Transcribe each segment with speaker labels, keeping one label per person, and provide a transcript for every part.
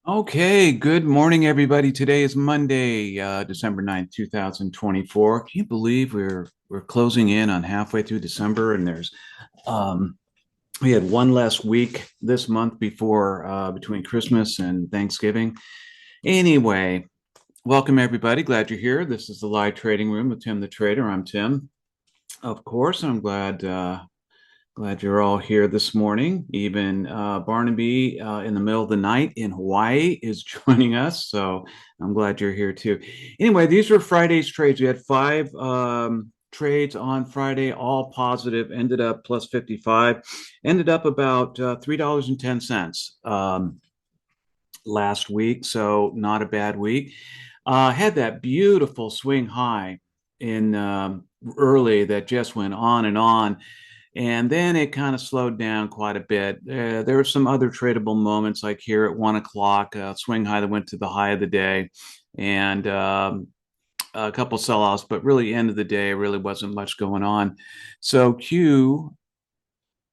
Speaker 1: Okay, good morning, everybody. Today is Monday, December 9th, 2024. Can you believe we're closing in on halfway through December and there's um we had one less week this month before between Christmas and Thanksgiving. Anyway, welcome everybody. Glad you're here. This is the live trading room with Tim the Trader. I'm Tim. Of course, I'm glad you're all here this morning. Even Barnaby in the middle of the night in Hawaii is joining us. So I'm glad you're here too. Anyway, these were Friday's trades. We had five trades on Friday, all positive, ended up plus 55, ended up about $3.10 last week. So not a bad week. Had that beautiful swing high in early that just went on and on. And then it kind of slowed down quite a bit. There were some other tradable moments, like here at 1 o'clock, swing high that went to the high of the day, and a couple selloffs. But really, end of the day, really wasn't much going on. So Q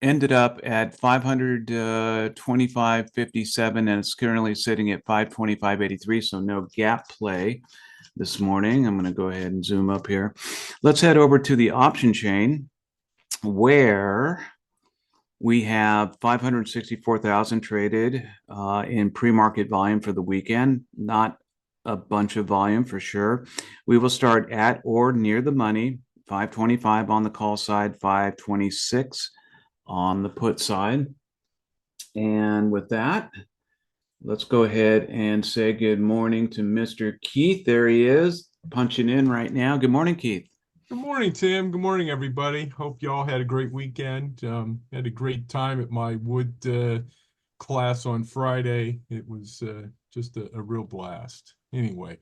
Speaker 1: ended up at 525.57, and it's currently sitting at 525.83. So no gap play this morning. I'm going to go ahead and zoom up here. Let's head over to the option chain, where we have 564,000 traded in pre-market volume for the weekend. Not a bunch of volume for sure. We will start at or near the money, 525 on the call side, 526 on the put side. And with that, let's go ahead and say good morning to Mr. Keith. There he is, punching in right now. Good morning, Keith.
Speaker 2: Good morning, Tim. Good morning, everybody. Hope y'all had a great weekend. Had a great time at my wood class on Friday. It was just a real blast. Anyway,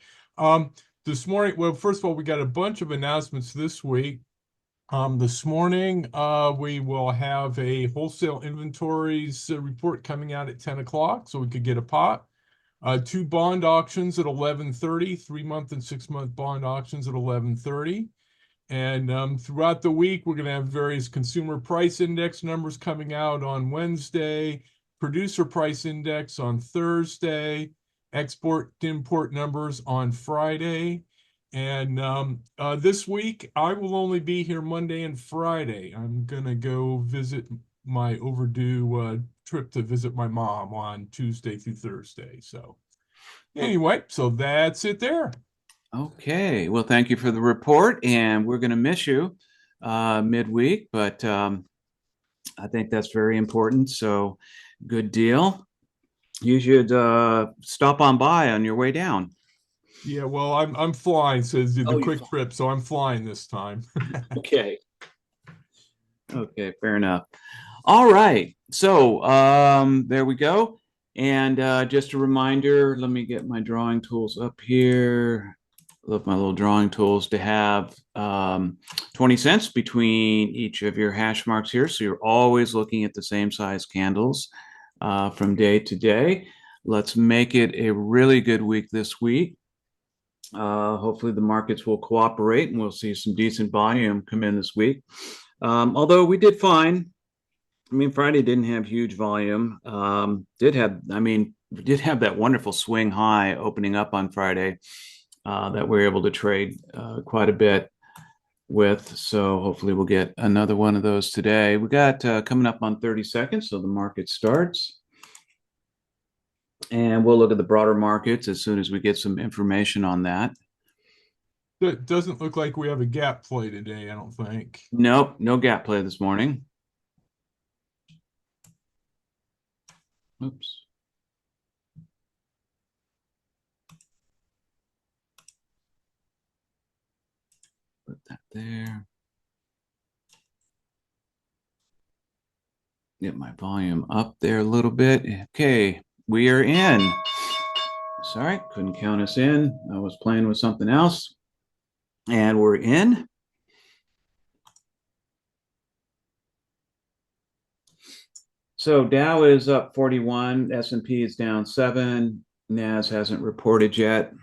Speaker 2: this morning, well, first of all, we got a bunch of announcements this week. This morning, we will have a wholesale inventories report coming out at 10 o'clock, so we could get a pot. Two bond auctions at 11:30, 3-month and 6-month bond auctions at 11:30. And throughout the week, we're going to have various consumer price index numbers coming out on Wednesday, producer price index on Thursday, export import numbers on Friday. And this week, I will only be here Monday and Friday. I'm going to go visit my overdue trip to visit my mom on Tuesday through Thursday. So, anyway, so that's it there.
Speaker 1: Okay. Well, thank you for the report, and we're going to miss you midweek, but I think that's very important. So, good deal. You should stop on by on your way down.
Speaker 2: Yeah, well, I'm flying, says the
Speaker 1: Oh, you're
Speaker 2: quick
Speaker 1: fine.
Speaker 2: trip, so I'm flying this time.
Speaker 1: Okay. Okay, fair enough. All right. So, there we go. And just a reminder, let me get my drawing tools up here. Love my little drawing tools to have 20 cents between each of your hash marks here. So you're always looking at the same size candles from day to day. Let's make it a really good week this week. Hopefully the markets will cooperate and we'll see some decent volume come in this week. Although we did find, I mean, Friday didn't have huge volume. We did have that wonderful swing high opening up on Friday that we are able to trade quite a bit with. So hopefully we'll get another one of those today. We got coming up on 30 seconds, so the market starts. And we'll look at the broader markets as soon as we get some information on that.
Speaker 2: It doesn't look like we have a gap play today, I don't think.
Speaker 1: Nope, no gap play this morning. Oops. Put that there. Get my volume up there a little bit. Okay, we are in. Sorry, couldn't count us in. I was playing with something else. And we're in. So Dow is up 41, S&P is down 7, Nas hasn't reported yet.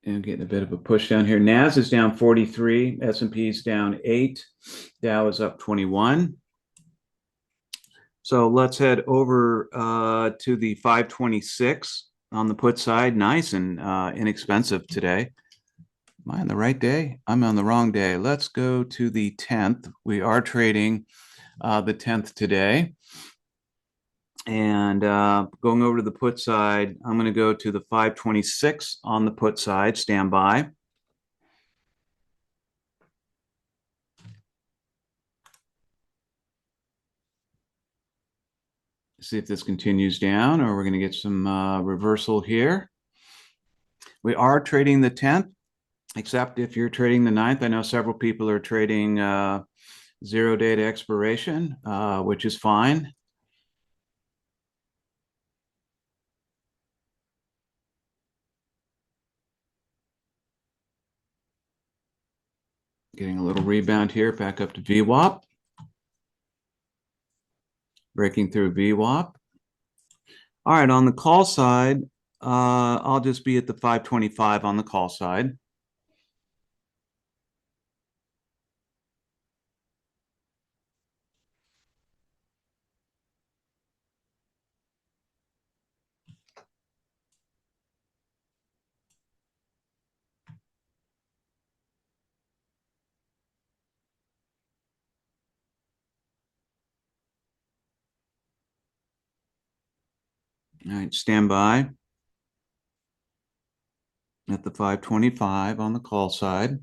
Speaker 1: And getting a bit of a push down here. Nas is down 43, S&P is down 8, Dow is up 21. So let's head over to the 526 on the put side. Nice and inexpensive today. Am I on the right day? I'm on the wrong day. Let's go to the 10th. We are trading the 10th today. And going over to the put side, I'm going to go to the 526 on the put side. Stand by. See if this continues down, or we're going to get some reversal here. We are trading the 10th, except if you're trading the 9th. I know several people are trading 0 day to expiration, which is fine. Getting a little rebound here, back up to VWAP. Breaking through VWAP. All right, on the call side, I'll just be at the 525 on the call side. All right, stand by at the 525 on the call side.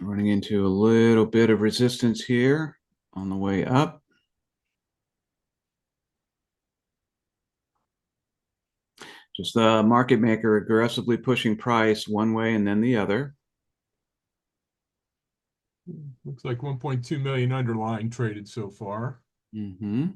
Speaker 1: Running into a little bit of resistance here on the way up. Just the market maker aggressively pushing price one way and then the other.
Speaker 2: Looks like 1.2 million underlying traded so far.
Speaker 1: Mm-hmm.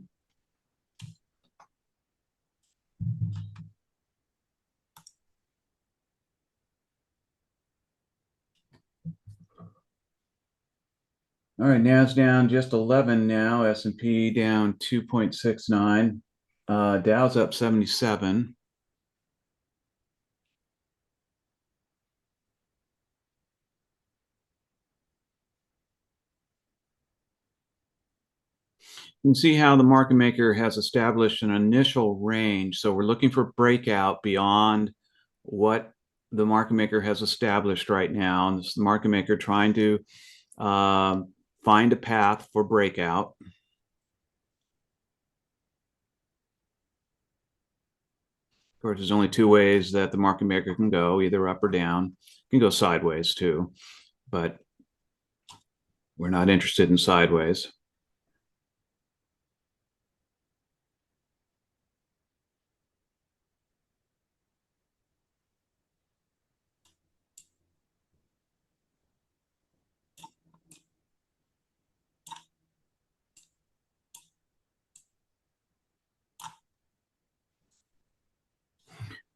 Speaker 1: All right, Now's down just 11 now. S&P down 2.69. Dow's up 77. You can see how the market maker has established an initial range. So we're looking for breakout beyond what the market maker has established right now. And this is the market maker trying to find a path for breakout. Of course, there's only two ways that the market maker can go, either up or down. It can go sideways too, but we're not interested in sideways.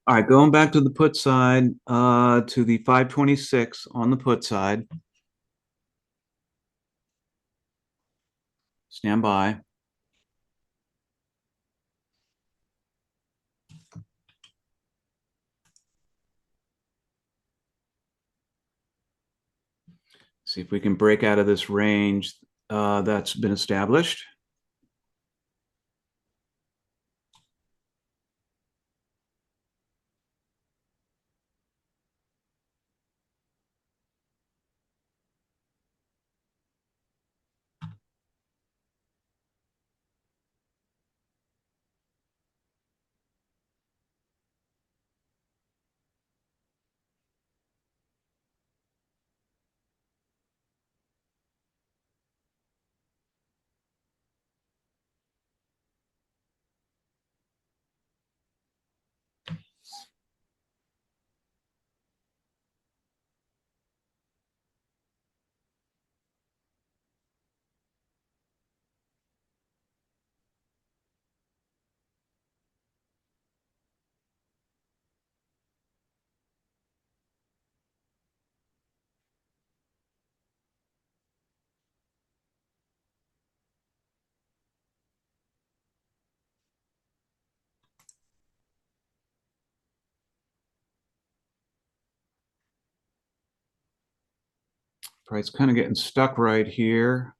Speaker 1: All right, going back to the put side, to the 526 on the put side. Stand by. See if we can break out of this range that's been established. Price kind of getting stuck right here.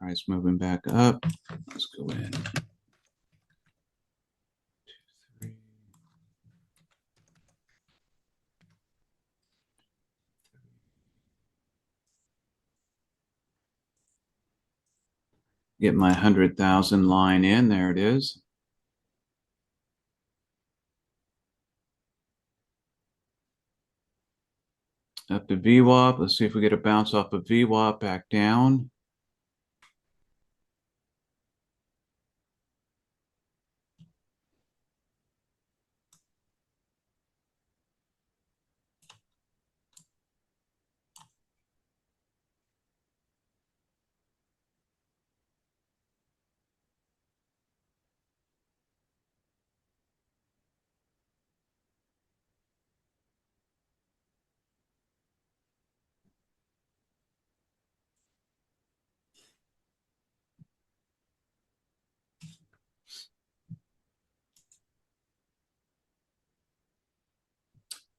Speaker 1: Price moving back up. Let's go in. 2, 3. Get my 100,000 line in. There it is. Up to VWAP. Let's see if we get a bounce off of VWAP back down.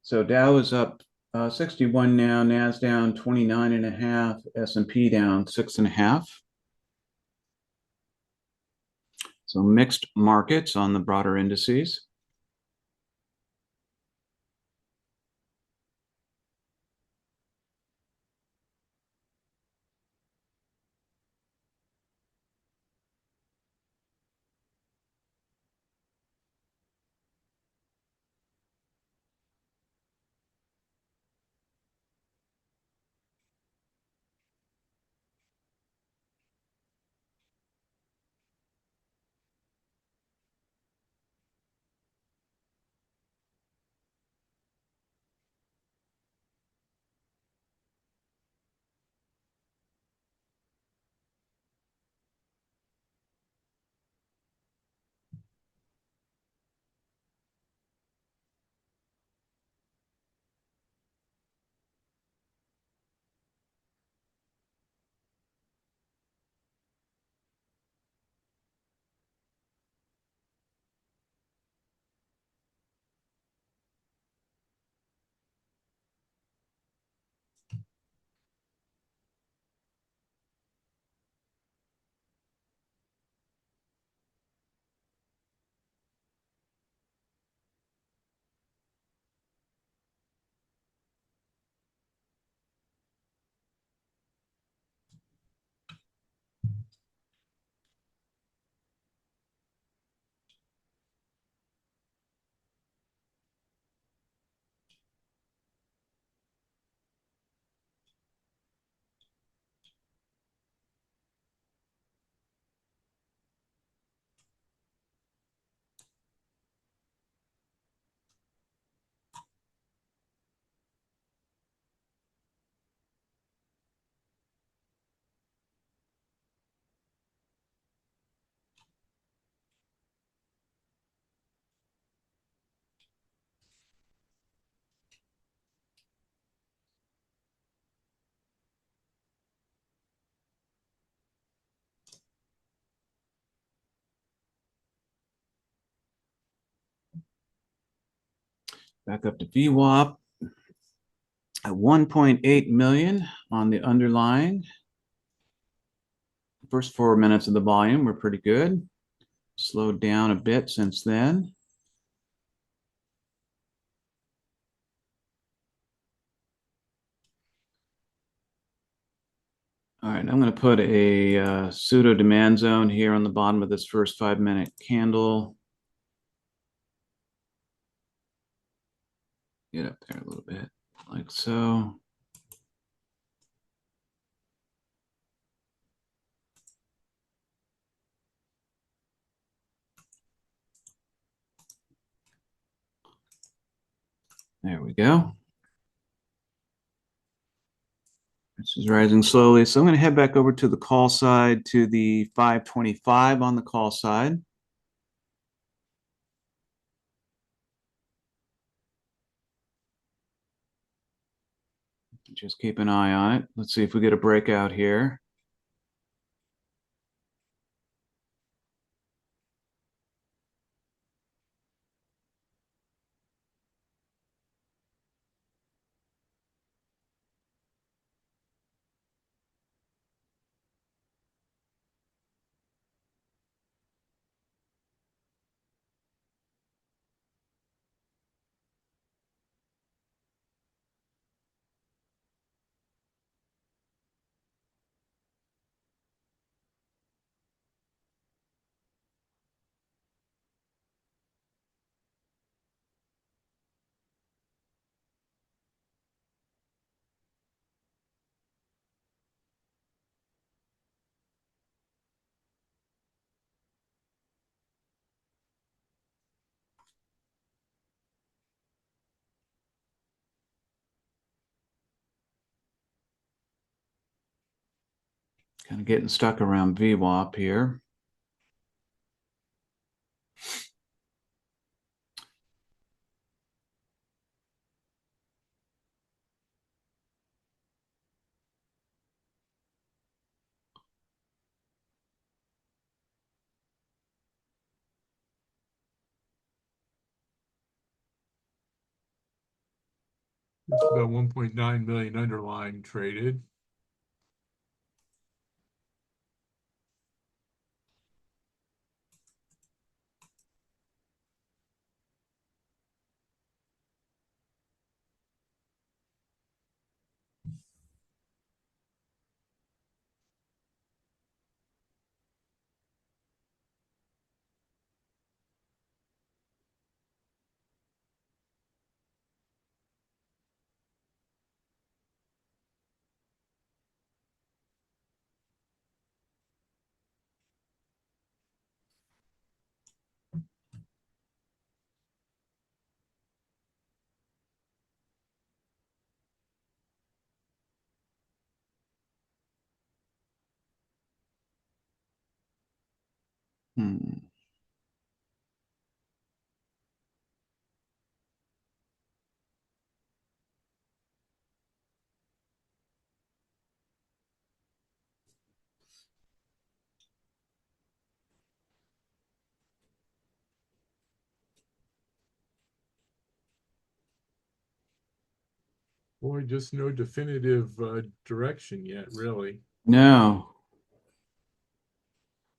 Speaker 1: So Dow is up 61 now, Nas down 29 and a half, S&P down 6.5. So mixed markets on the broader indices. Back up to VWAP at 1.8 million on the underlying. First 4 minutes of the volume were pretty good. Slowed down a bit since then. All right, I'm going to put a pseudo demand zone here on the bottom of this first 5-minute candle. Get up there a little bit, like so. There we go. This is rising slowly. So I'm going to head back over to the call side to the 525 on the call side. Just keep an eye on it. Let's see if we get a breakout here. Kind of getting stuck around VWAP here.
Speaker 2: It's about 1.9 million underlying traded.
Speaker 1: Hmm.
Speaker 2: Boy, just no definitive direction yet, really.
Speaker 1: No,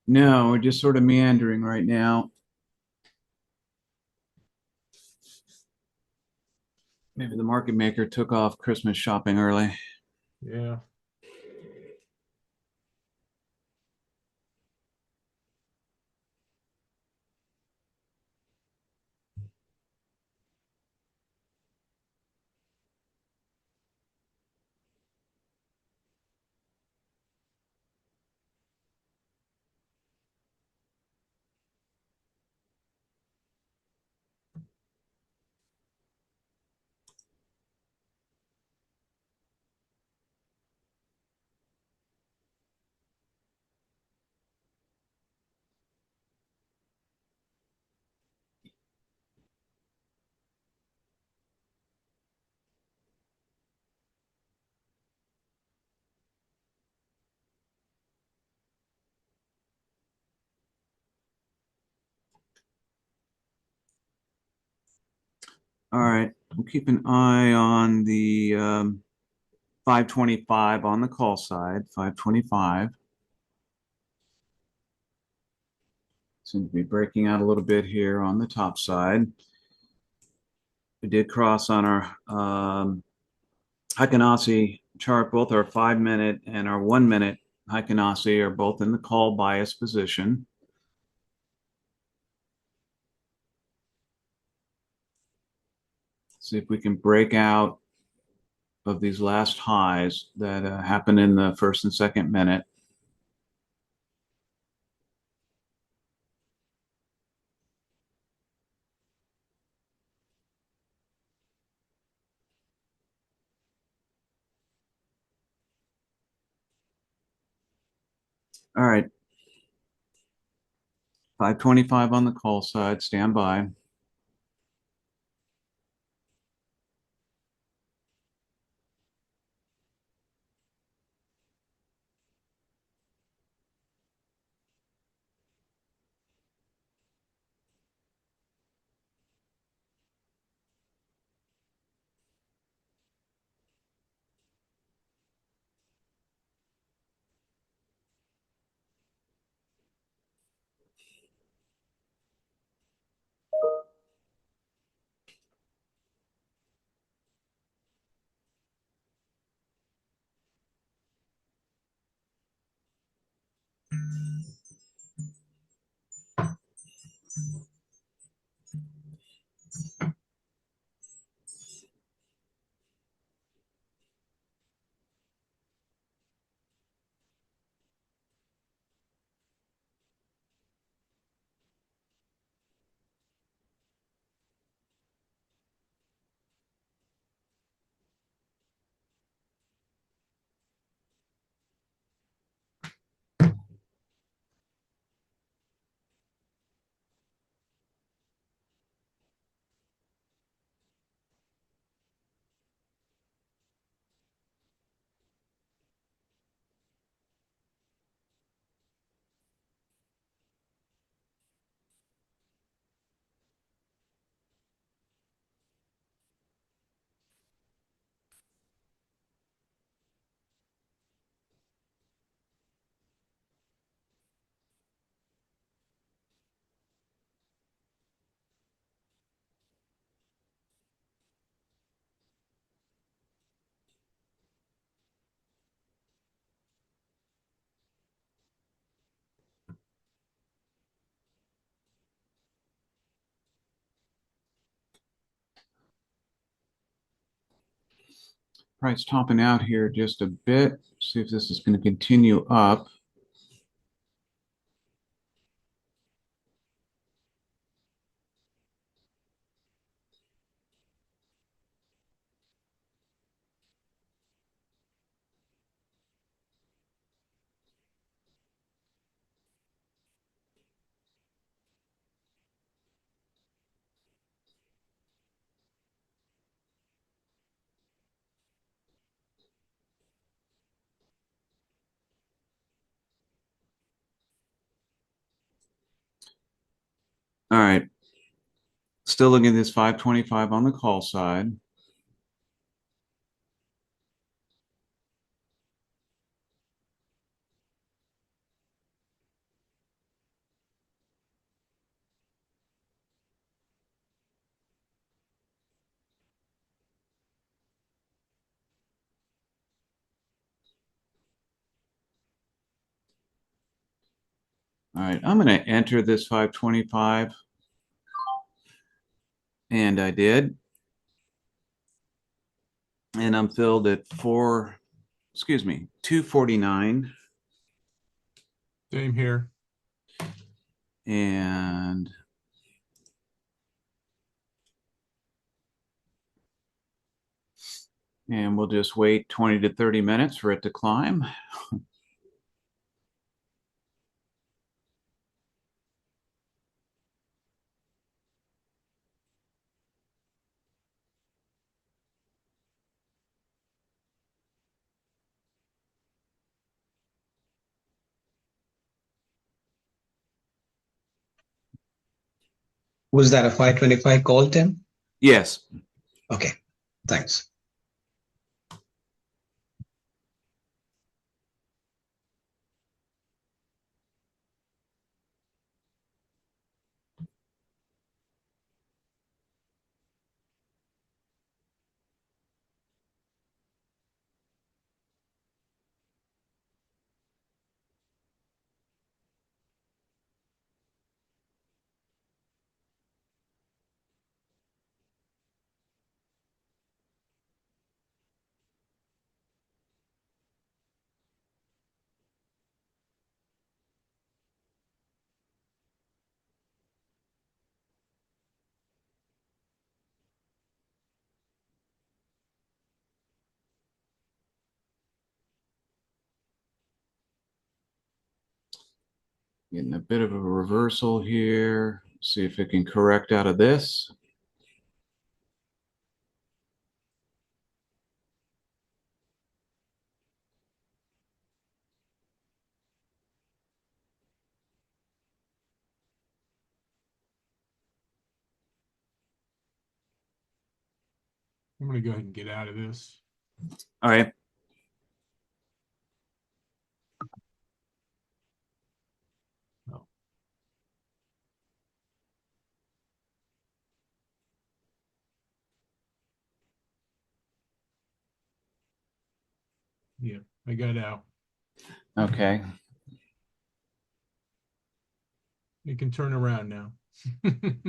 Speaker 1: no, we're just sort of meandering right now. Maybe the market maker took off Christmas shopping early.
Speaker 2: Yeah.
Speaker 1: All right, we'll keep an eye on the 525 on the call side. 525 seems to be breaking out a little bit here on the top side. We did cross on our Heikin-Ashi chart. Both our 5-minute and our 1-minute Heikin-Ashi are both in the call bias position. See if we can break out of these last highs that happened in the first and second minute. All right. 525 on the call side. Stand by. Price topping out here just a bit. See if this is going to continue up. All right. Still looking at this 525 on the call side. All right. I'm going to enter this 525. And I did. And I'm filled at 249.
Speaker 2: Same here.
Speaker 1: And we'll just wait 20 to 30 minutes for it to climb.
Speaker 3: Was that a 525 call, Tim?
Speaker 1: Yes.
Speaker 3: Okay, thanks.
Speaker 1: Getting a bit of a reversal here. See if it can correct out of this.
Speaker 2: I'm going to go ahead and get out of this.
Speaker 1: All right.
Speaker 2: Oh. Yeah, I got out.
Speaker 1: Okay.
Speaker 2: You can turn around now.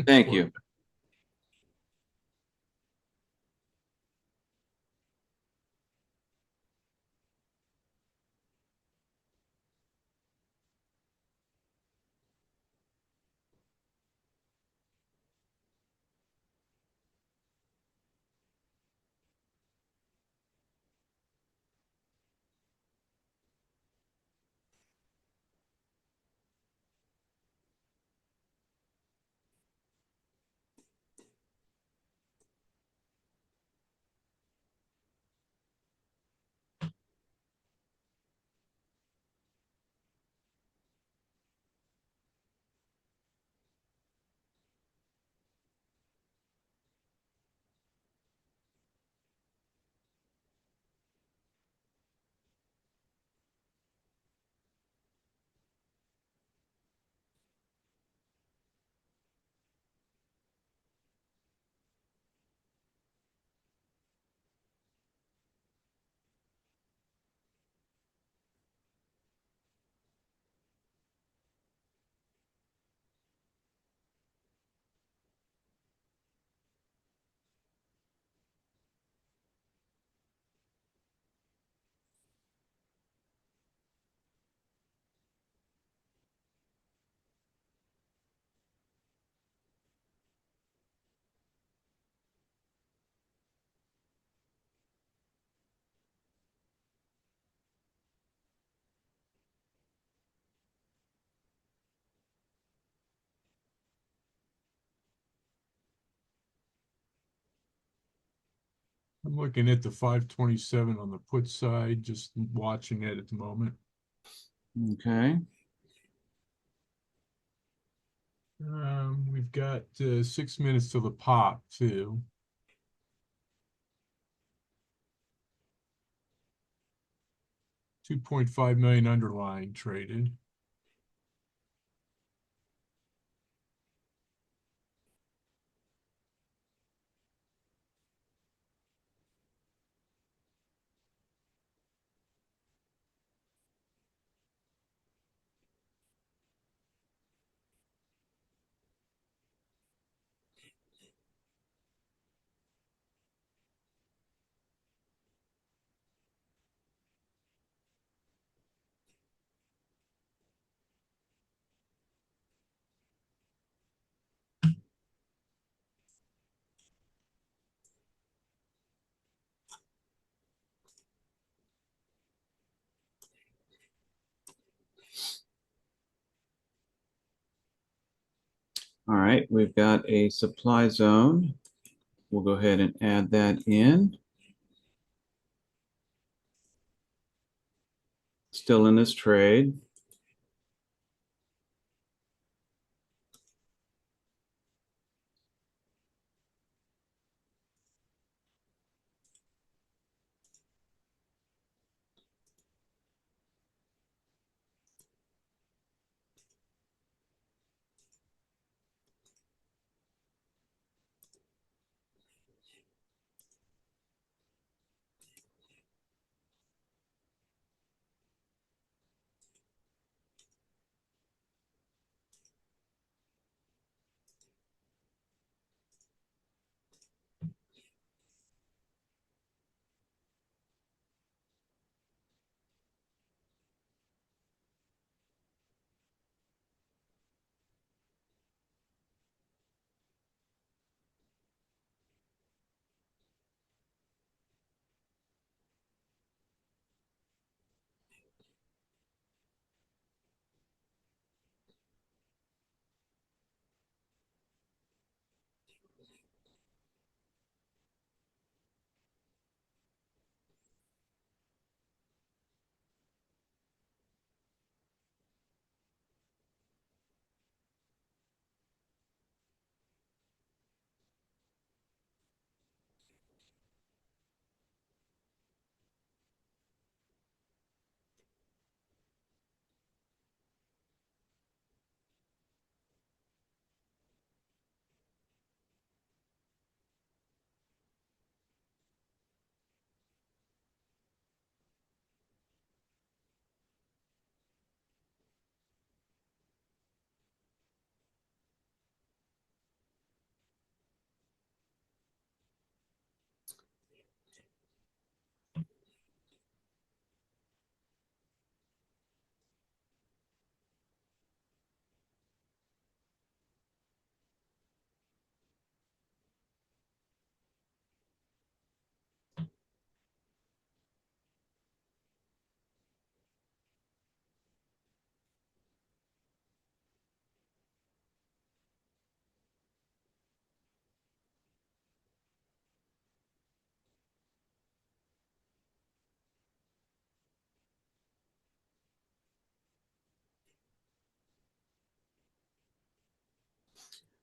Speaker 1: Thank you.
Speaker 2: I'm looking at the 527 on the put side, just watching it at the moment.
Speaker 1: Okay.
Speaker 2: We've got 6 minutes till the pop, too. $2.5 million underlying traded.
Speaker 1: All right. We've got a supply zone. We'll go ahead and add that in. Still in this trade.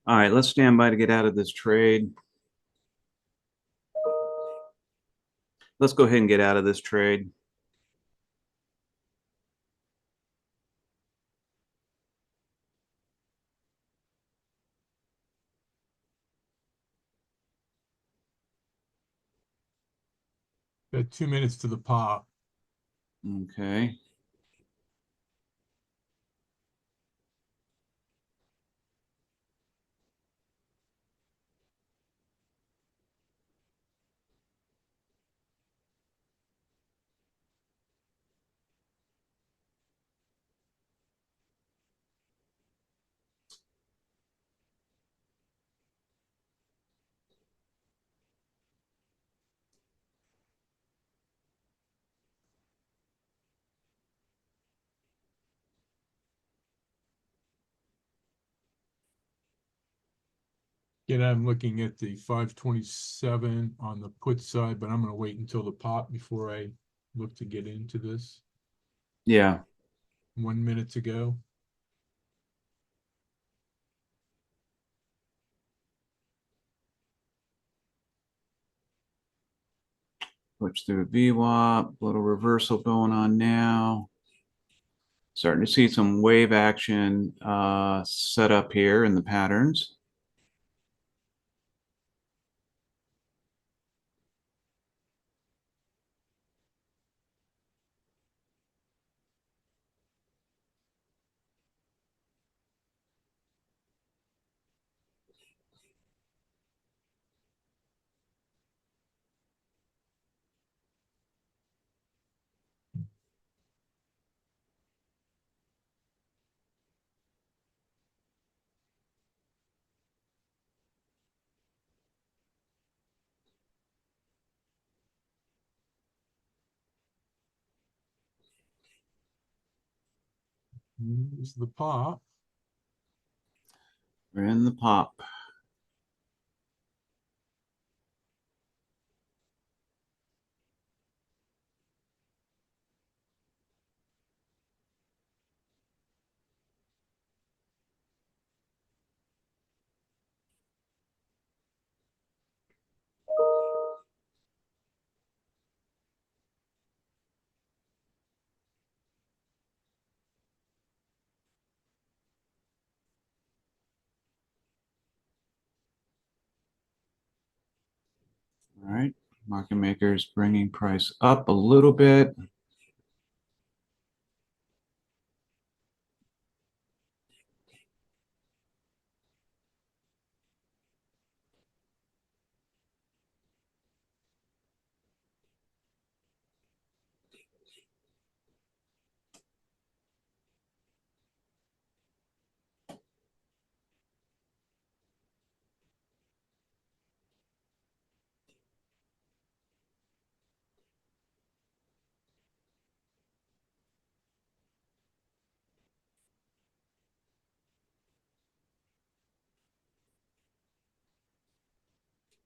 Speaker 1: All right, let's stand by to get out of this trade. Let's go ahead and get out of this trade.
Speaker 2: Got 2 minutes to the pop.
Speaker 1: Okay.
Speaker 2: Again, I'm looking at the 527 on the put side, but I'm going to wait until the pop before I look to get into this.
Speaker 1: Yeah.
Speaker 2: 1 minute to go.
Speaker 1: Push through VWAP, little reversal going on now. Starting to see some wave action set up here in the patterns.
Speaker 2: Here's the pop.
Speaker 1: We're in the pop. All right. Market makers bringing price up a little bit.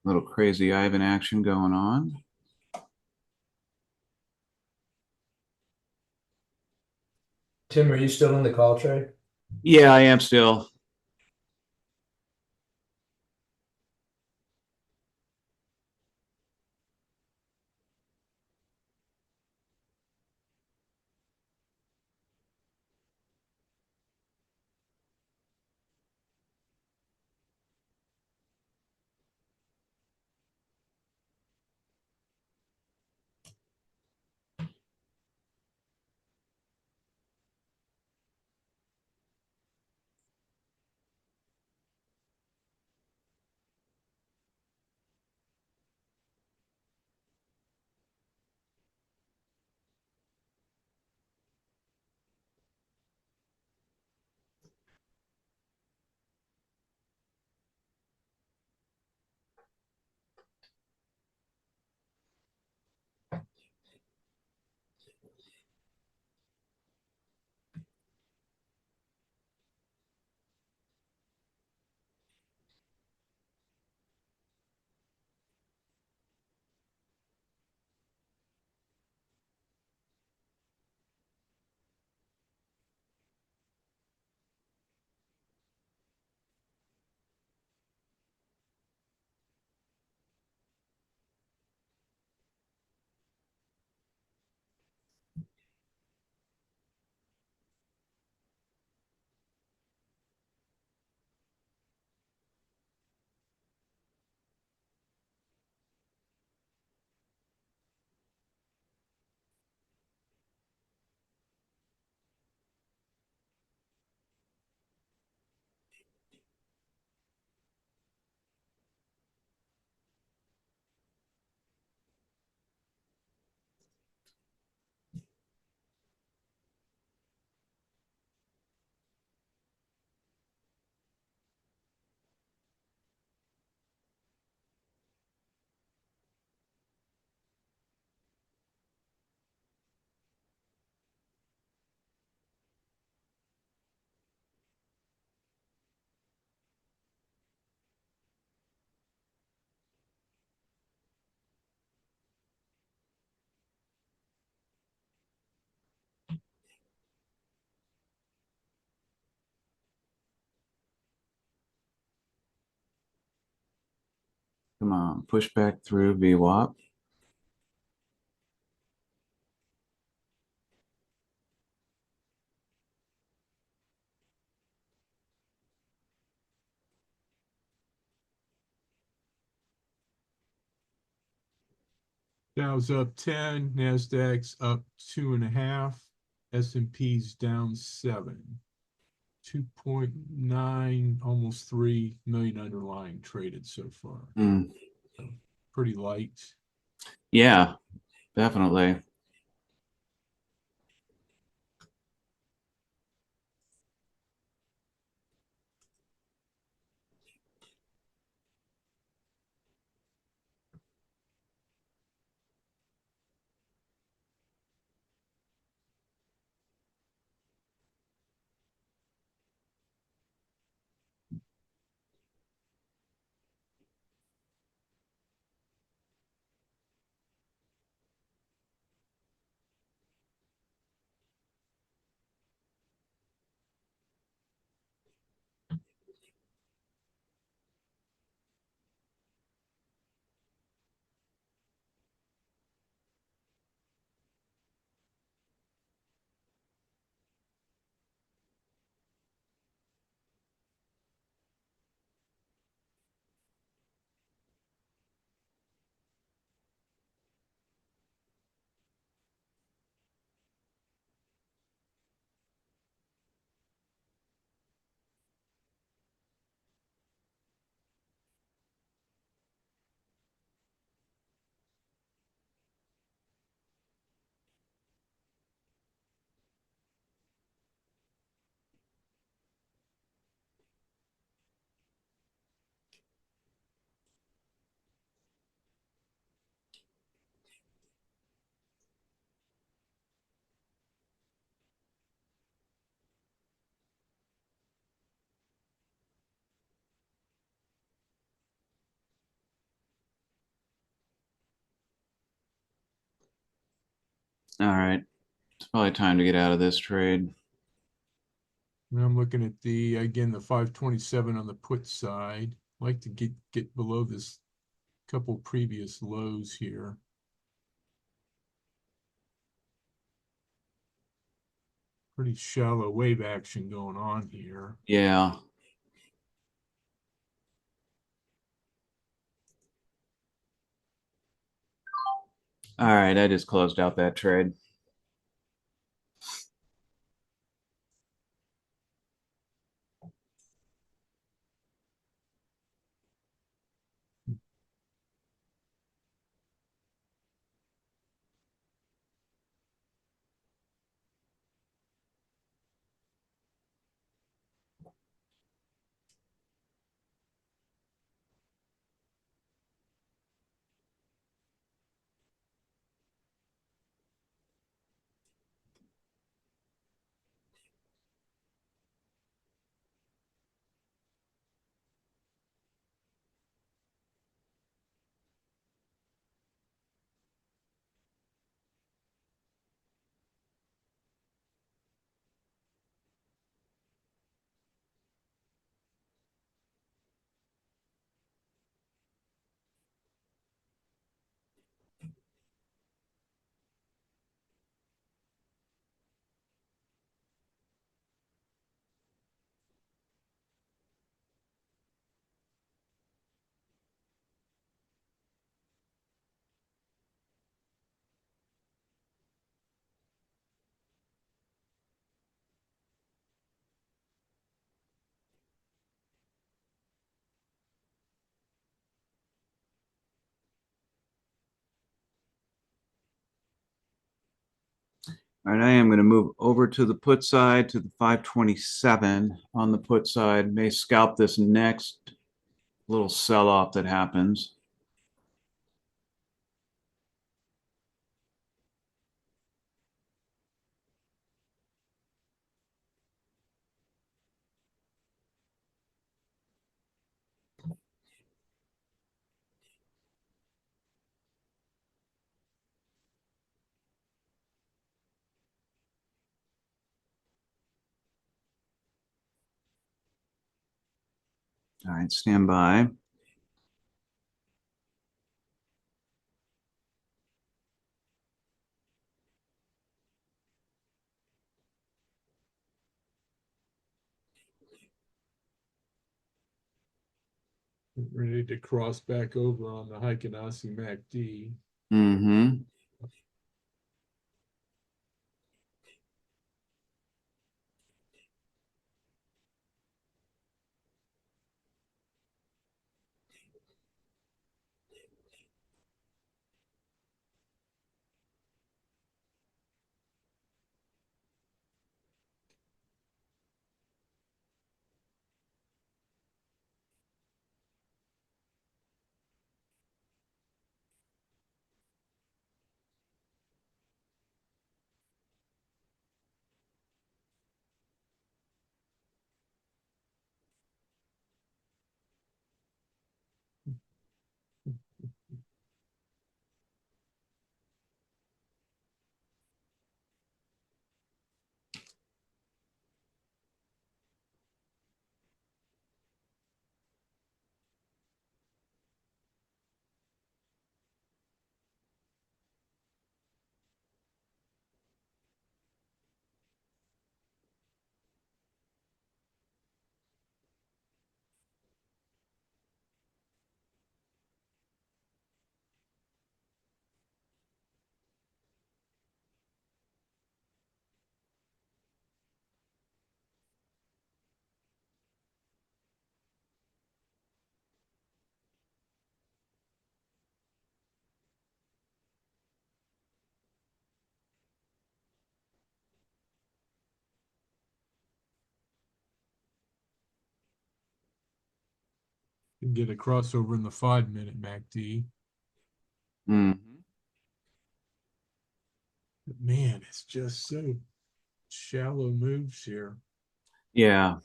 Speaker 1: Little crazy Ivan action going on.
Speaker 4: Tim, are you still in the call trade?
Speaker 1: Yeah, I am still. Come on, push back through VWAP.
Speaker 2: Dow's up 10, NASDAQ's up 2.5, S&P's down 7. 2.9, almost 3 million underlying traded so far.
Speaker 1: Mm,
Speaker 2: So pretty light.
Speaker 1: yeah, definitely. All right. It's probably time to get out of this trade.
Speaker 2: Now I'm looking at the 527 on the put side. Like to get below this couple previous lows here. Pretty shallow wave action going on here.
Speaker 1: Yeah. All right. I just closed out that trade. All right, I am going to move over to the put side to the 527 on the put side. May scalp this next little sell off that happens. All right, stand by.
Speaker 2: Ready to cross back over on the Heikenasi MACD.
Speaker 1: Mm-hmm.
Speaker 2: And get a crossover in the 5-minute MACD.
Speaker 1: Mm-hmm.
Speaker 2: But man, it's just so shallow moves here.
Speaker 1: Yeah.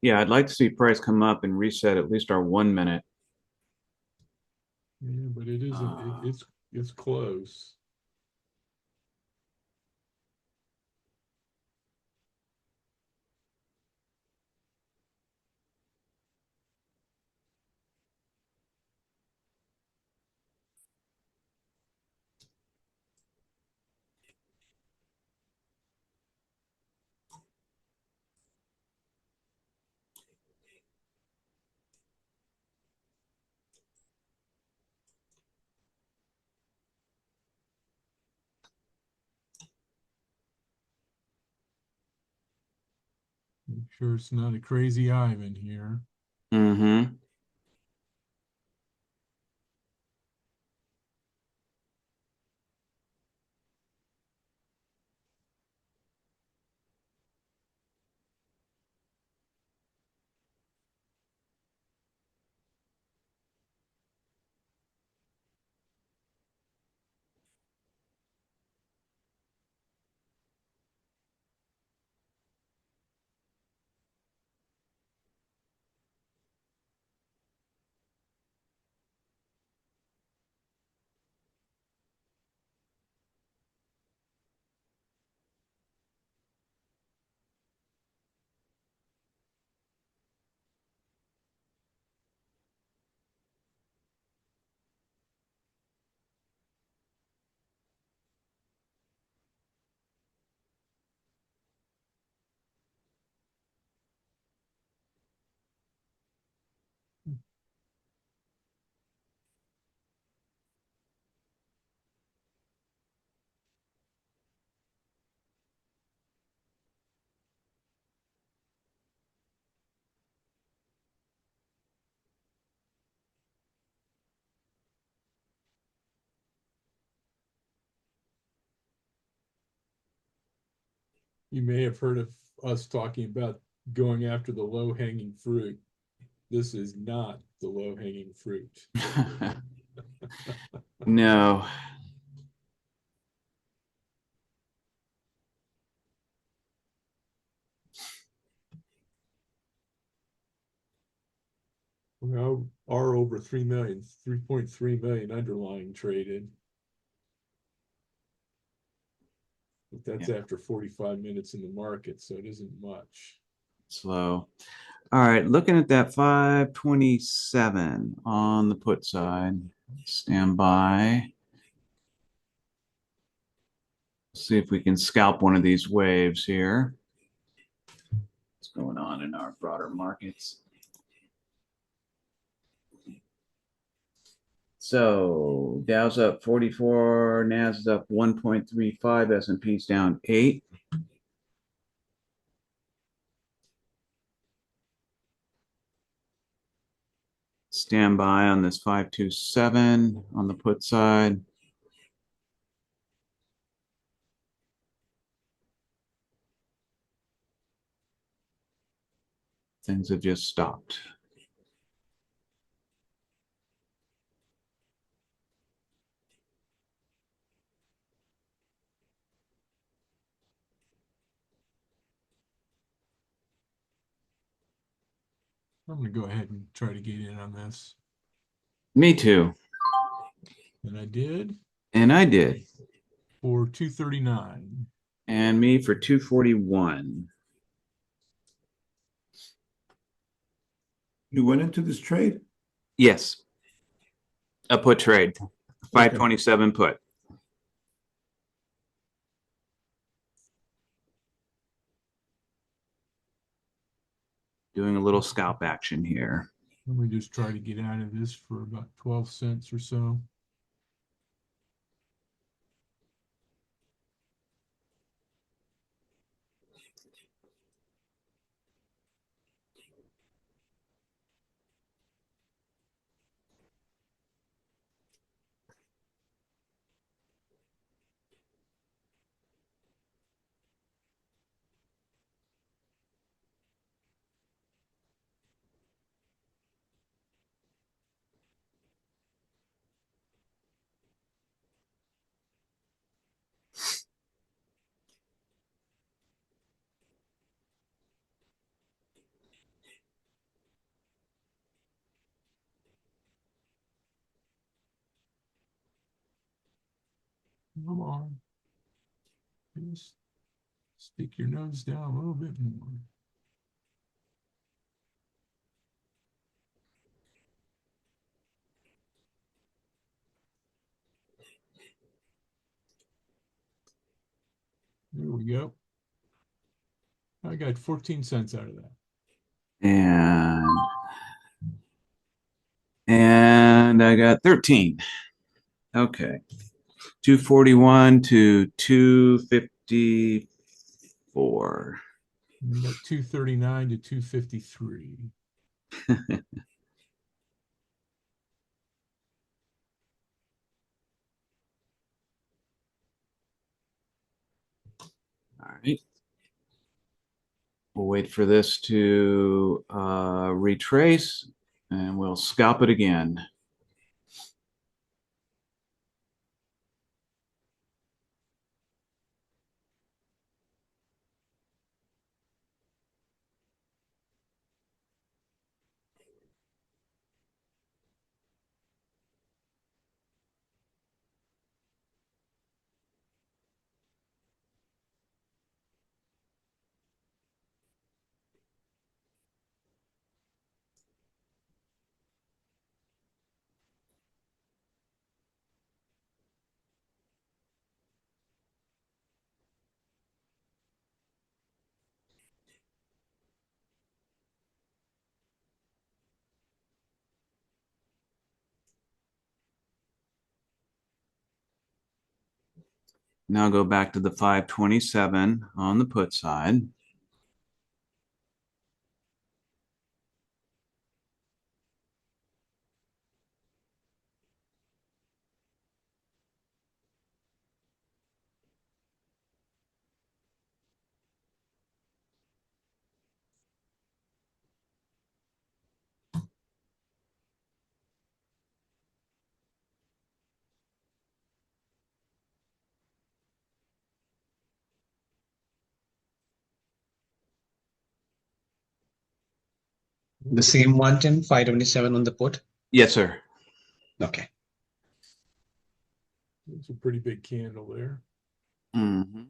Speaker 1: Yeah, I'd like to see price come up and reset at least our 1 minute.
Speaker 2: Yeah, but it isn't.
Speaker 1: Uh,
Speaker 2: It's close. I'm sure it's not a crazy Ivan here.
Speaker 1: mm-hmm.
Speaker 2: You may have heard of us talking about going after the low hanging fruit. This is not the low hanging fruit.
Speaker 1: No.
Speaker 2: We are over 3 million, 3.3 million underlying traded. But
Speaker 1: Yeah,
Speaker 2: that's after 45 minutes in the market, so it isn't much.
Speaker 1: slow. All right, looking at that 527 on the put side. Stand by. See if we can scalp one of these waves here. Let's what's going on in our broader markets. So Dow's up 44, Nas is up 1.35, S&P's down 8. Stand by on this 527 on the put side. Things have just stopped.
Speaker 2: I'm going to go ahead and try to get in on this.
Speaker 1: Me too.
Speaker 2: And I did
Speaker 1: And I did.
Speaker 2: for 239.
Speaker 1: And me for 241.
Speaker 5: You went into this trade?
Speaker 1: Yes. A put trade. 527 put. Doing a little scalp action here.
Speaker 2: Let me just try to get out of this for about 12 cents or so. Come on. Just stick your nose down a little bit more. There we go. I got 14 cents out of that.
Speaker 1: And I got 13. Okay. 241 to 254.
Speaker 2: We got 239 to 253.
Speaker 1: All right. We'll wait for this to retrace and we'll scalp it again. Now go back to the 527 on the put side.
Speaker 3: The same one, Tim, 527 on the put.
Speaker 1: Yes, sir.
Speaker 3: Okay.
Speaker 2: It's a pretty big candle there.
Speaker 1: Mm-hmm.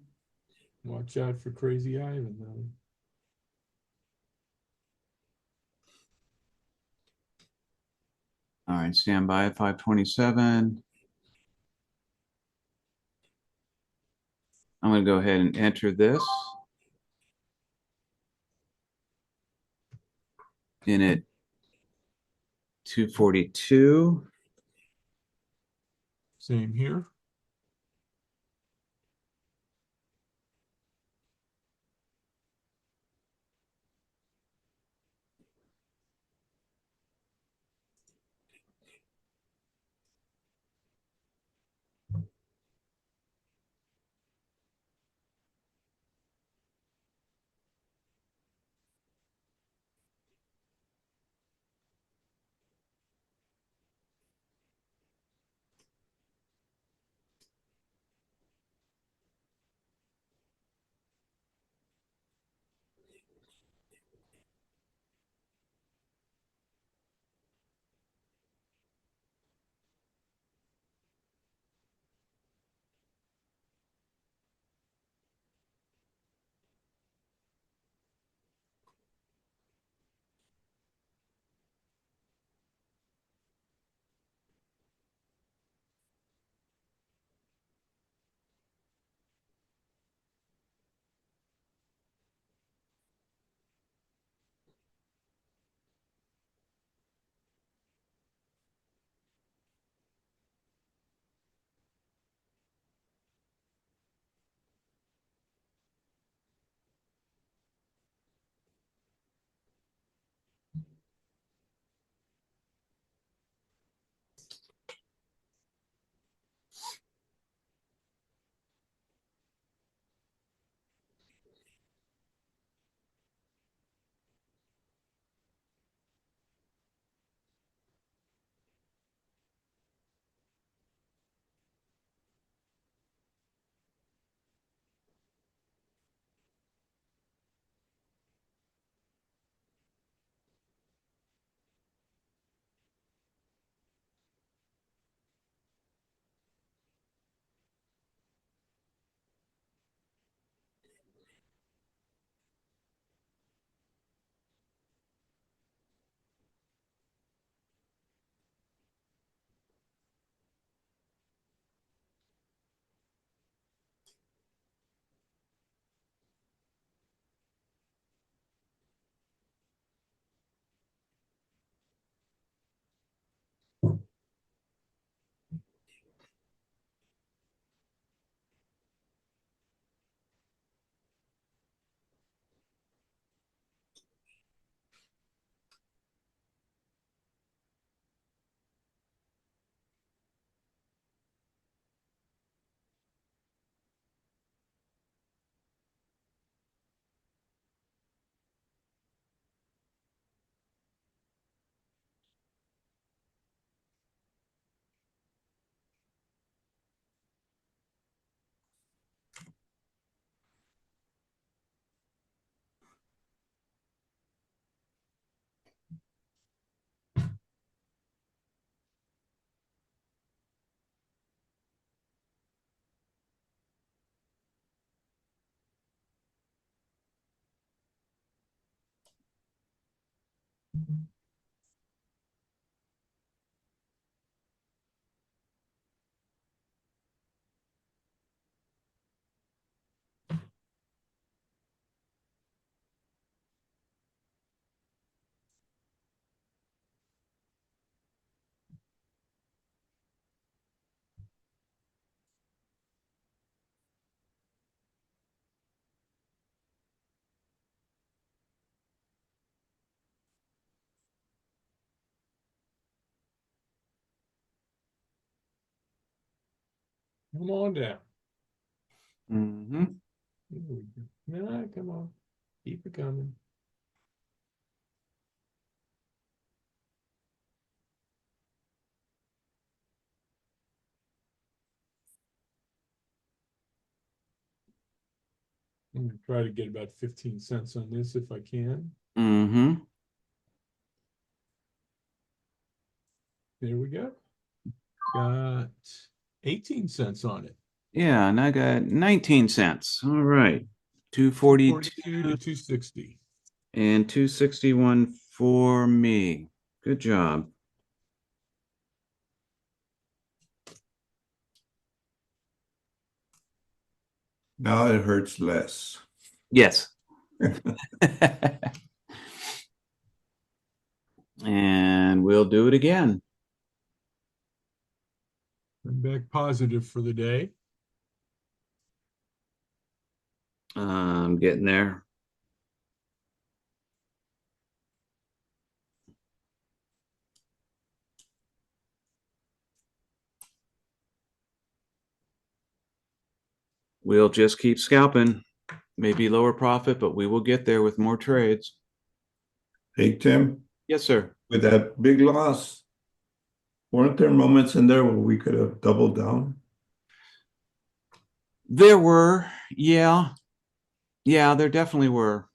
Speaker 2: Watch out for Crazy Ivan, though.
Speaker 1: All right, stand by at 527. I'm going to go ahead and enter this. in at 242.
Speaker 2: Same here. Come on down.
Speaker 1: Mm-hmm.
Speaker 2: Here we go. Nah, come on. Keep it coming. I'm gonna try to get about 15 cents on this if I can.
Speaker 1: Mm-hmm.
Speaker 2: There we go. Got 18 cents on it.
Speaker 1: Yeah, and I got 19 cents. All right.
Speaker 2: 242
Speaker 1: 242
Speaker 2: to 260.
Speaker 1: and 261 for me. Good job.
Speaker 5: Now it hurts less.
Speaker 1: Yes. And we'll do it again.
Speaker 2: I'm back positive for the day.
Speaker 1: I'm getting there. We'll just keep scalping. Maybe lower profit, but we will get there with more trades.
Speaker 5: Hey, Tim,
Speaker 1: Yes, sir.
Speaker 5: with that big loss, weren't there moments in there where we could have doubled down?
Speaker 1: There were, yeah. Yeah, there definitely were.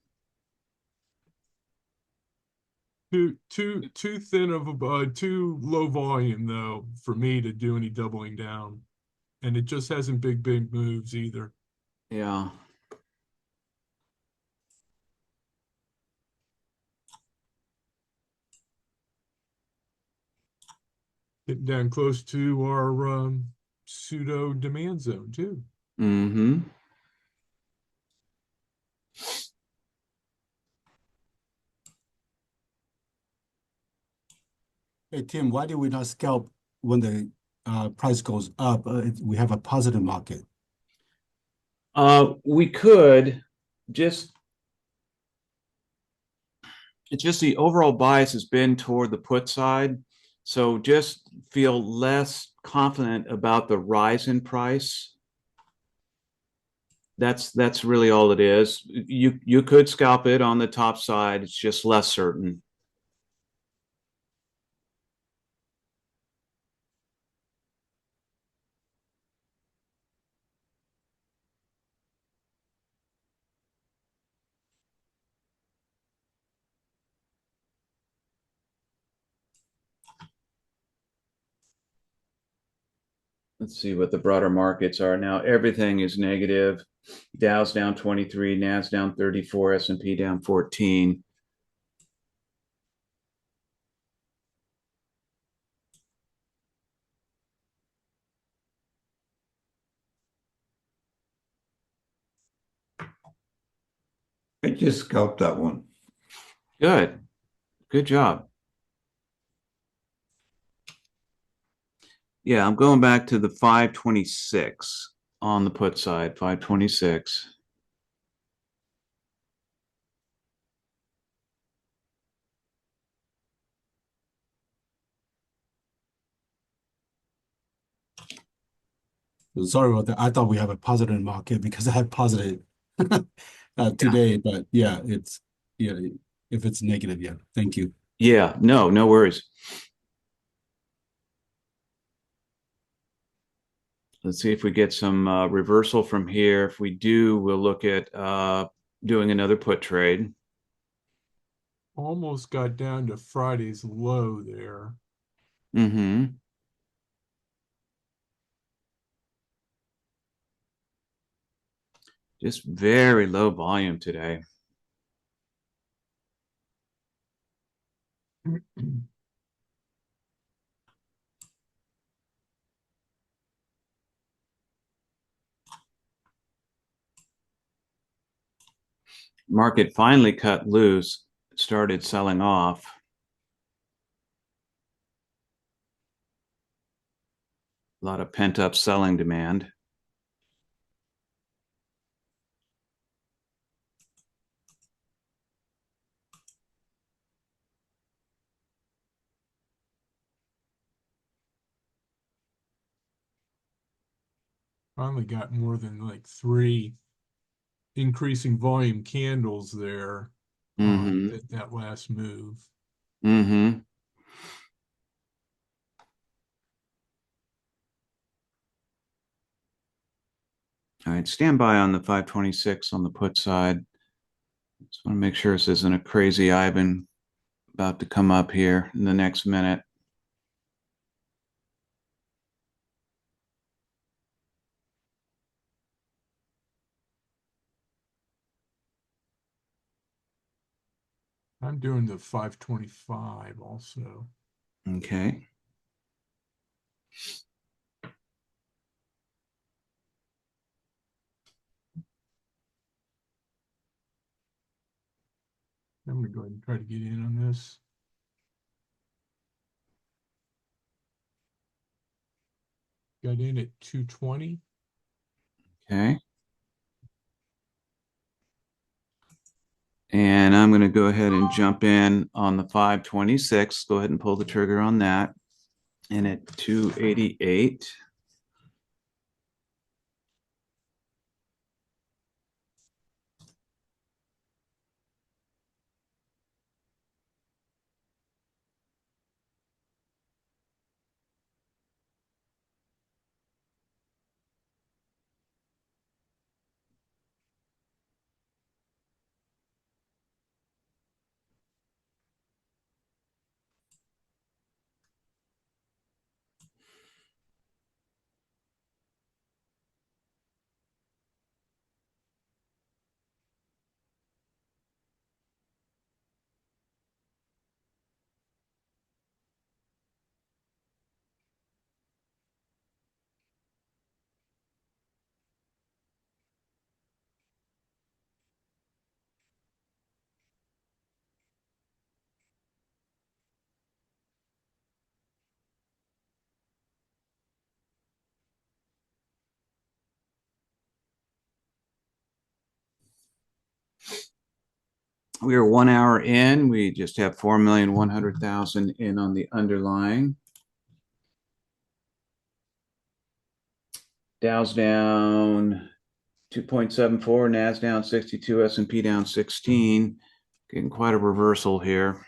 Speaker 2: Too thin of a too low volume though for me to do any doubling down, and it just hasn't big moves either.
Speaker 1: Yeah.
Speaker 2: Getting down close to our pseudo demand zone too.
Speaker 1: Mm-hmm.
Speaker 6: Hey, Tim, why do we not scalp when the price goes up? We have a positive market.
Speaker 1: We could just it's just the overall bias has been toward the put side. So just feel less confident about the rise in price. That's really all it is. You could scalp it on the top side. It's just less certain. Let's see what the broader markets are now. Everything is negative. Dow's down 23, Nas down 34, S&P down 14.
Speaker 5: I just scalped that one.
Speaker 1: Good. Good job. Yeah, I'm going back to the 526 on the put side, 526.
Speaker 6: Sorry about that. I thought we have a positive market because I had positive
Speaker 1: Yeah.
Speaker 6: today, but yeah, yeah, if it's negative, yeah. Thank you.
Speaker 1: Yeah, no worries. Let's see if we get some reversal from here. If we do, we'll look at doing another put trade.
Speaker 2: Almost got down to Friday's low there.
Speaker 1: Mm-hmm. Just very low volume today. Market finally cut loose, started selling off. A lot of pent up selling demand.
Speaker 2: Finally got more than like three increasing volume candles there on
Speaker 1: Mm-hmm.
Speaker 2: that last move.
Speaker 1: Mm-hmm. All right, stand by on the 526 on the put side. Just want to make sure this isn't a crazy Ivan about to come up here in the next minute.
Speaker 2: I'm doing the 525 also.
Speaker 1: Okay.
Speaker 2: I'm gonna go ahead and try to get in on this. got in at 220.
Speaker 1: Okay. And I'm going to go ahead and jump in on the 526. Go ahead and pull the trigger on that. And at 288. We are 1 hour in. We just have 4,100,000 in on the underlying. Dow's down 2.74, Nas down 62, S&P down 16. Getting quite a reversal here.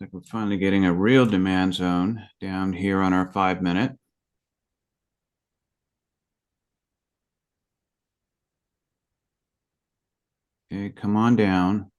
Speaker 1: Looks like we're finally getting a real demand zone down here on our 5-minute. Okay, come on down.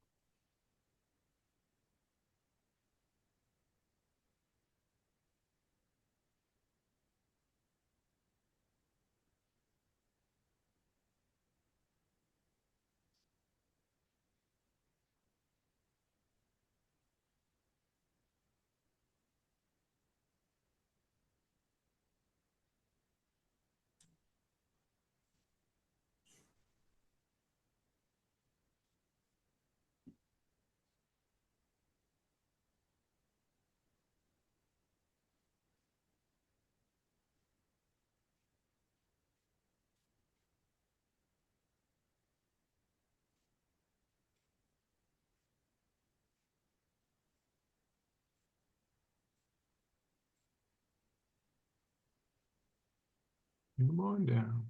Speaker 2: Come on down.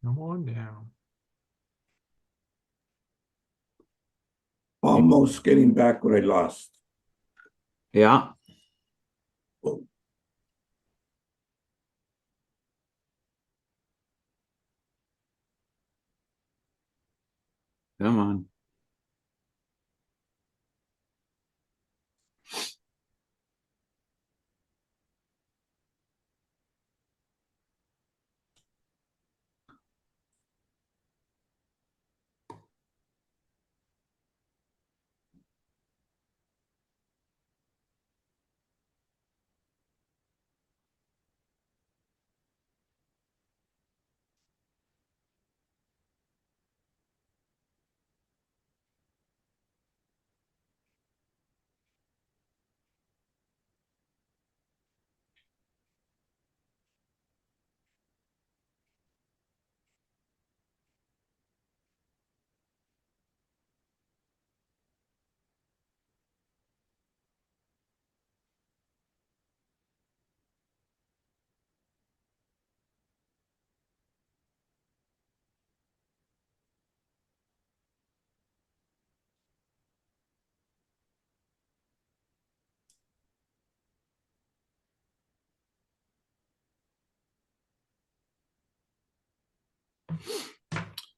Speaker 2: Come on down.
Speaker 5: Almost getting back what I lost.
Speaker 1: Yeah.
Speaker 5: Oh,
Speaker 1: Come on.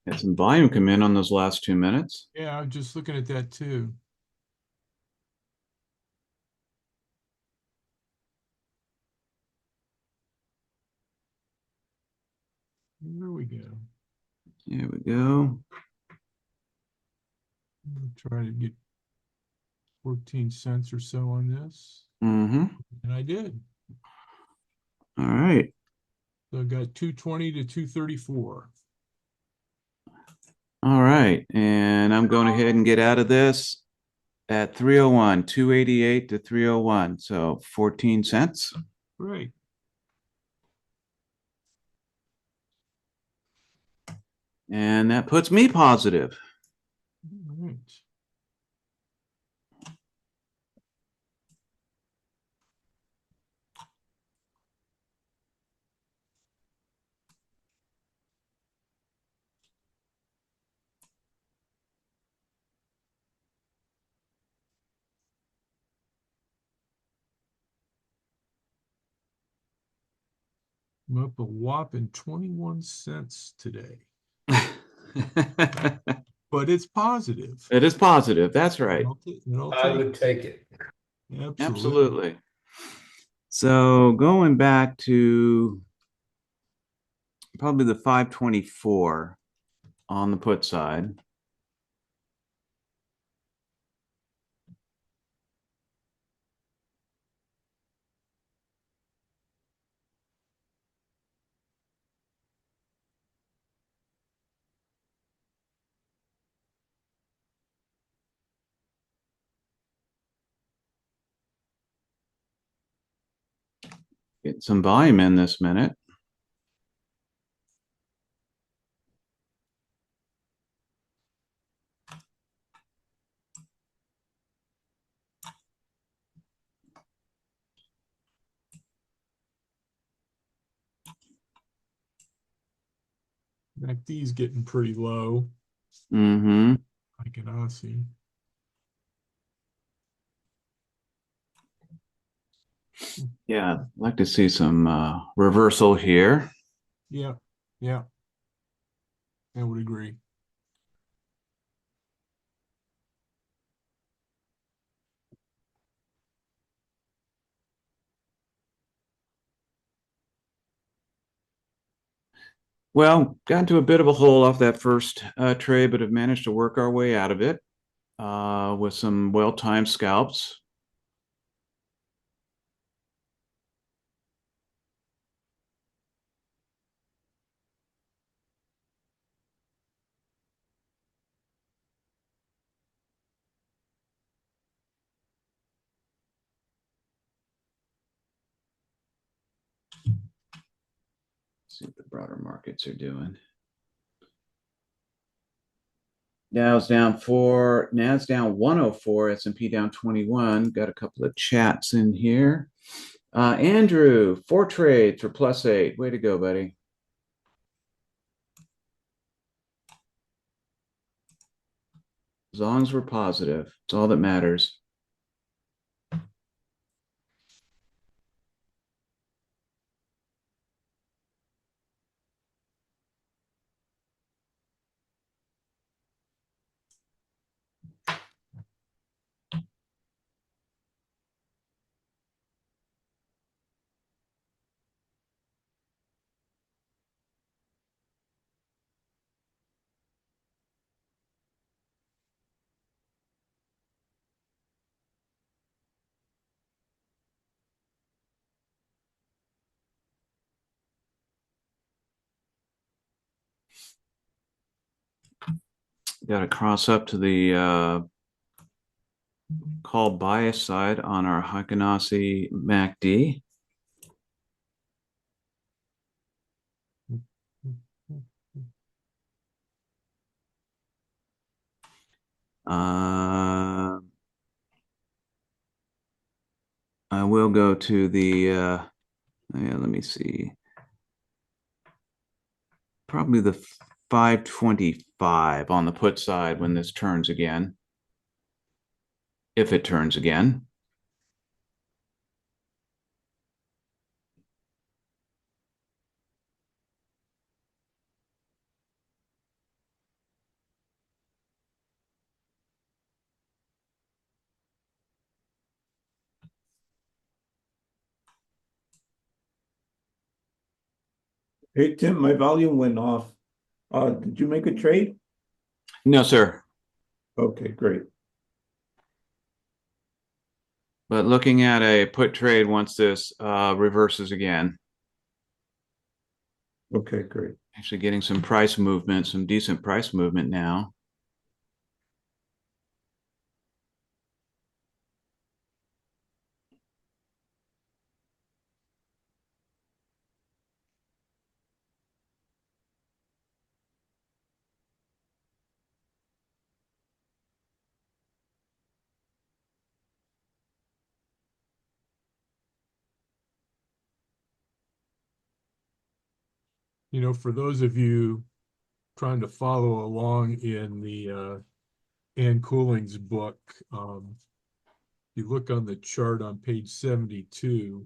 Speaker 1: Had some volume come in on those last 2 minutes.
Speaker 2: Yeah, I'm just looking at that too. There we go.
Speaker 1: Here we go.
Speaker 2: I'll try to get 14 cents or so on this.
Speaker 1: Mm-hmm.
Speaker 2: And I did.
Speaker 1: All right.
Speaker 2: So I got 220 to 234.
Speaker 1: All right. And I'm going ahead and get out of this at 301, 288 to 301. So 14 cents.
Speaker 2: Great.
Speaker 1: And that puts me positive.
Speaker 2: All right. I'm up a whopping 21 cents today. But it's positive.
Speaker 1: It is positive. That's right.
Speaker 2: I'll
Speaker 4: I
Speaker 2: take
Speaker 4: would take it.
Speaker 2: Absolutely.
Speaker 1: Absolutely. So going back to probably the 524 on the put side. Get some volume in this minute.
Speaker 2: MACD's getting pretty low,
Speaker 1: Mm-hmm.
Speaker 2: like an Aussie.
Speaker 1: Yeah, I'd like to see some reversal here.
Speaker 2: Yeah, yeah, I would agree.
Speaker 1: Well, got into a bit of a hole off that first trade, but have managed to work our way out of it with some well-timed scalps. See what the broader markets are doing. Dow's down 4, Nas down 104, S&P down 21. Got a couple of chats in here. Andrew, 4 trades for +8. Way to go, buddy. As long as we're positive, it's all that matters. Got to cross up to the call bias side on our Heikenasi MACD. I will go to the, yeah, let me see, probably the 525 on the put side when this turns again, if it turns again.
Speaker 5: Hey, Tim, my volume went off. Did you make a trade?
Speaker 1: No, sir.
Speaker 5: Okay, great.
Speaker 1: But looking at a put trade once this reverses again.
Speaker 5: Okay, great.
Speaker 1: Actually getting some price movement, some decent price movement now.
Speaker 2: You know, for those of you trying to follow along in the Ann Cooling's book, you look on the chart on page 72,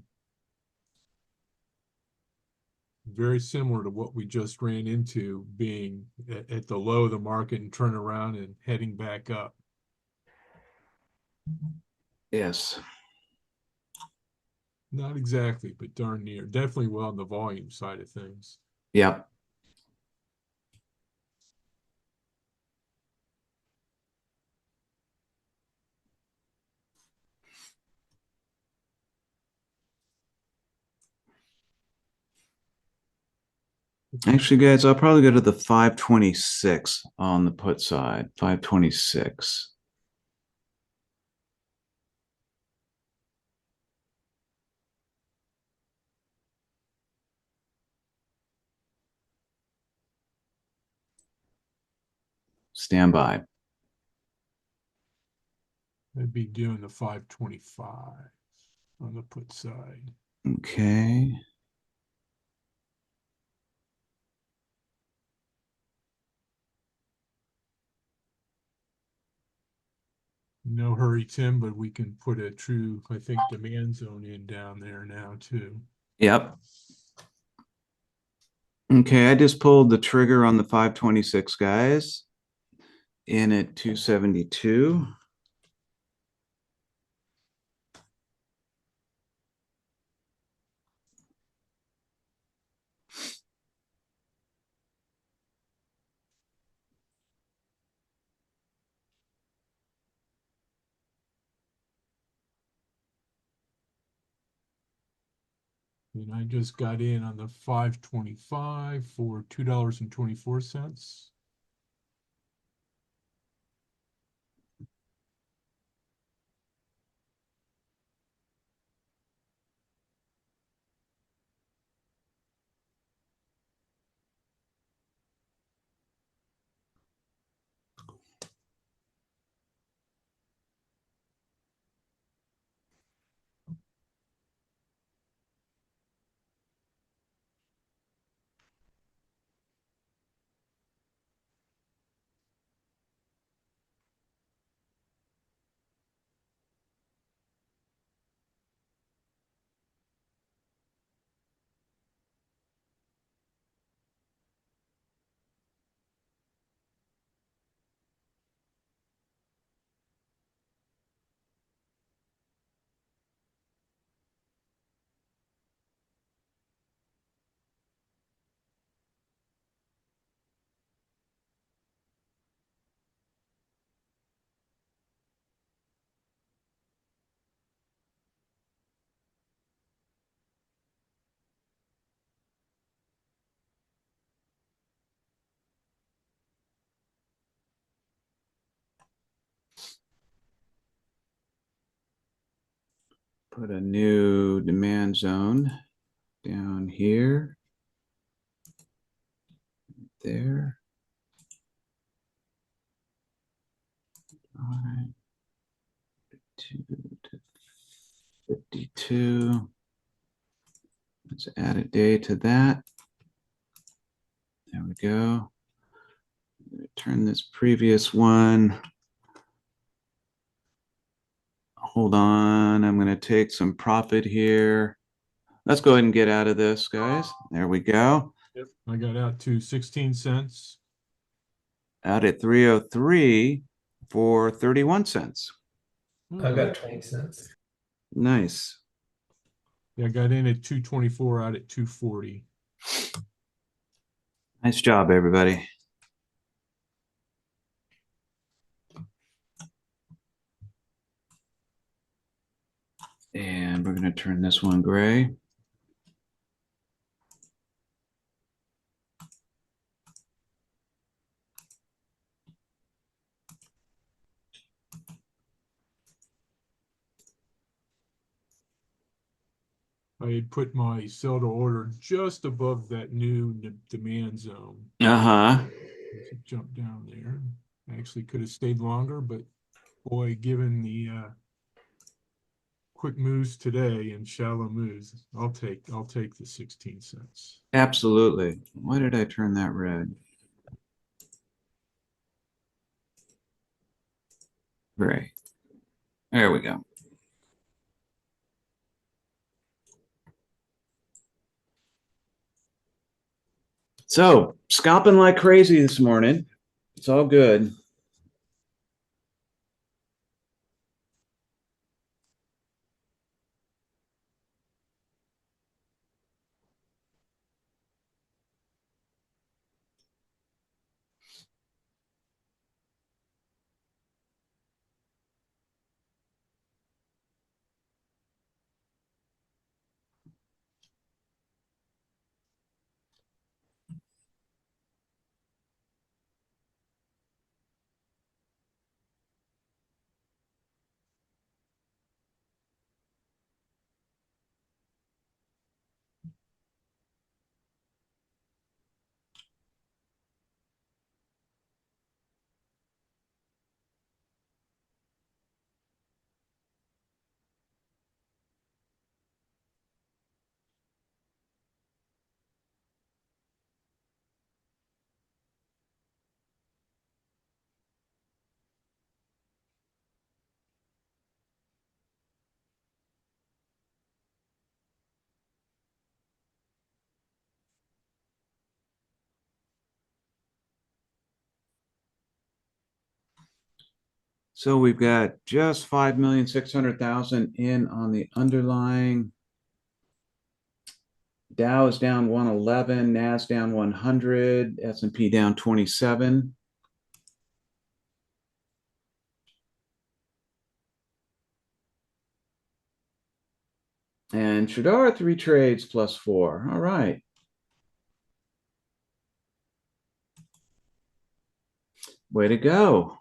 Speaker 2: very similar to what we just ran into, being at the low of the market and turn around and heading back up.
Speaker 1: Yes.
Speaker 2: Not exactly, but darn near. Definitely well on the volume side of things.
Speaker 1: Yep. Actually, guys, I'll probably go to the 526 on the put side. 526. Stand by.
Speaker 2: I'd be doing the 525 on the put side.
Speaker 1: Okay.
Speaker 2: No hurry, Tim, but we can put a true, I think, demand zone in down there now too.
Speaker 1: Yep. Okay, I just pulled the trigger on the 526, guys, in at 272.
Speaker 2: And I just got in on the 525 for $2.24.
Speaker 1: Put a new demand zone down here, there. All right. 2 to 52. Let's add a day to that. There we go. I'm going to turn this previous one. Hold on. I'm going to take some profit here. Let's go ahead and get out of this, guys. There we go.
Speaker 2: Yep. I got out to 16 cents.
Speaker 1: Out at 303 for 31 cents.
Speaker 4: I got 20 cents.
Speaker 1: Nice.
Speaker 2: Yeah, I got in at 224, out at 240.
Speaker 1: Nice job, everybody. And we're going to turn this one gray.
Speaker 2: I had put my sell to order just above that new demand zone.
Speaker 1: Uh-huh.
Speaker 2: It jumped down there. I actually could have stayed longer, but boy, given the quick moves today and shallow moves, I'll take the 16 cents.
Speaker 1: Absolutely. Why did I turn that red? Gray. There we go. So, scalping like crazy this morning. It's all good. So we've got just 5,600,000 in on the underlying. Dow is down 111, Nas down 100, S&P down 27. And And Shadar, 3 trades plus 4. All right. Way to go.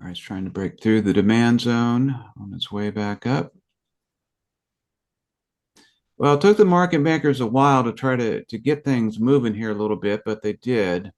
Speaker 1: All right, it's trying to break through the demand zone on its way back up. Well, it took the market makers a while to try to get things moving here a little bit, but they did.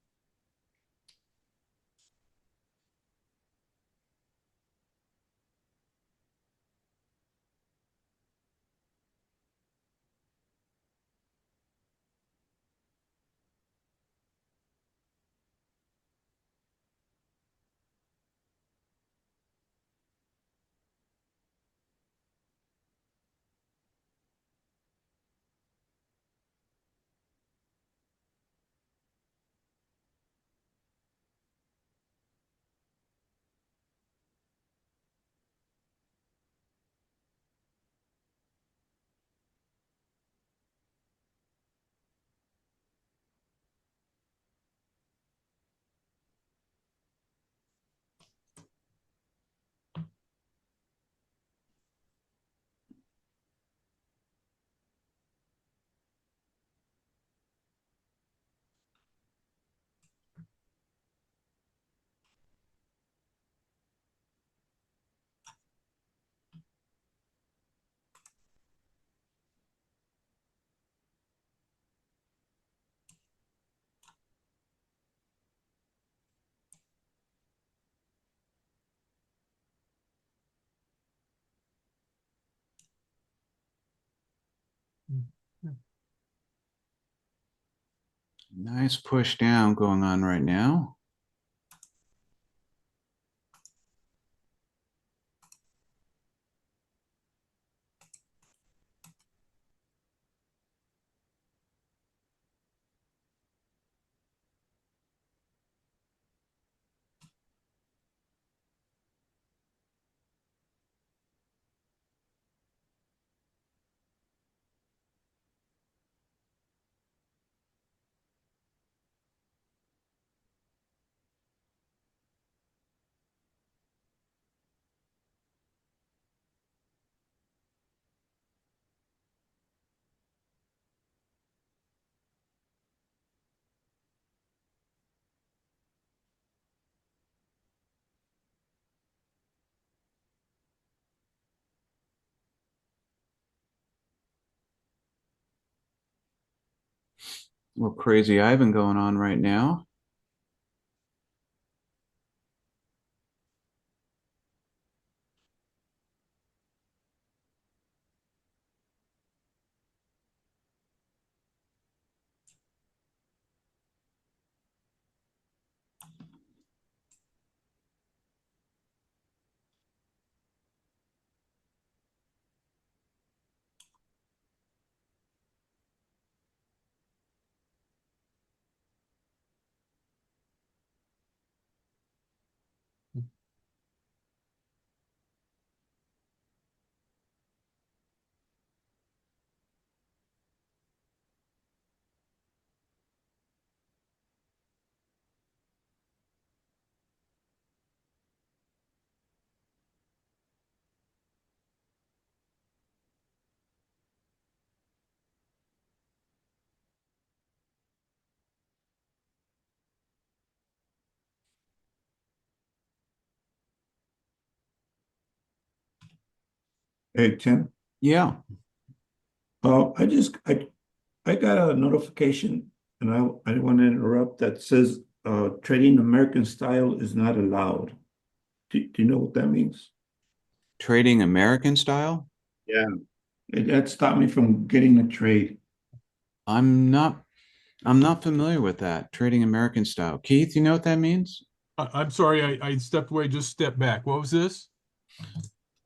Speaker 1: Nice push down going on right now. A little crazy Ivan going on right now.
Speaker 5: Hey, Tim.
Speaker 1: Yeah.
Speaker 5: I I got a notification and I didn't want to interrupt that says trading American style is not allowed. Do you know what that means?
Speaker 1: Trading American style?
Speaker 5: Yeah. That stopped me from getting a trade.
Speaker 1: I'm not I'm not familiar with that. Trading American style. Keith, you know what that means?
Speaker 2: I'm sorry, I stepped away, just stepped back. What was this?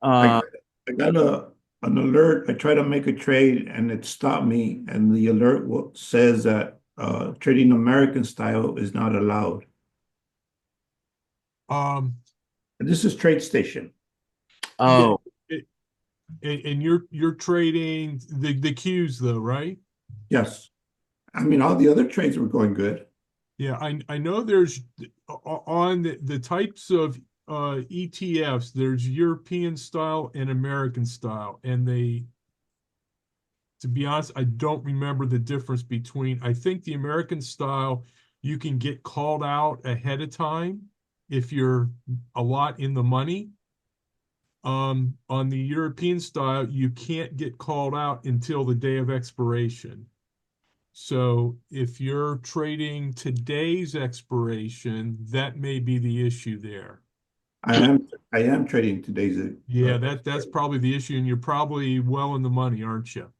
Speaker 5: I,
Speaker 1: Uh,
Speaker 5: I got an alert. I tried to make a trade and it stopped me. And the alert says that trading American style is not allowed.
Speaker 2: Um,
Speaker 5: And this is TradeStation.
Speaker 2: yeah,
Speaker 1: oh,
Speaker 2: and you're trading the Qs though, right?
Speaker 5: Yes. I mean, all the other trades were going good.
Speaker 2: Yeah, I know there's on the types of ETFs, there's European style and American style, and to be honest, I don't remember the difference between. I think the American style, you can get called out ahead of time if you're a lot in the money. On the European style, you can't get called out until the day of expiration. So if you're trading today's expiration, that may be the issue there.
Speaker 5: I am trading today's.
Speaker 2: Yeah, that's probably the issue, and you're probably well in the money, aren't you?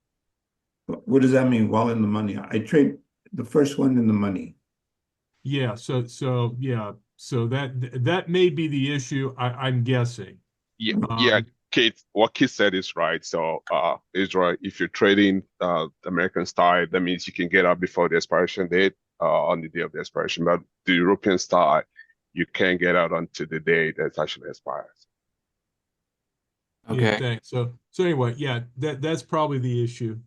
Speaker 5: What does that mean? While in the money, I trade the first one in the money.
Speaker 2: Yeah, so yeah, so that may be the issue, I'm guessing.
Speaker 7: Yeah, yeah,
Speaker 2: Um,
Speaker 7: Kate, what Kate said is right. So, Israel, if you're trading American style, that means you can get out before the expiration date, on the day of the expiration. But the European style, you can't get out until the day that actually expires.
Speaker 2: yeah,
Speaker 1: okay.
Speaker 2: thanks. So anyway, yeah, that's probably the issue.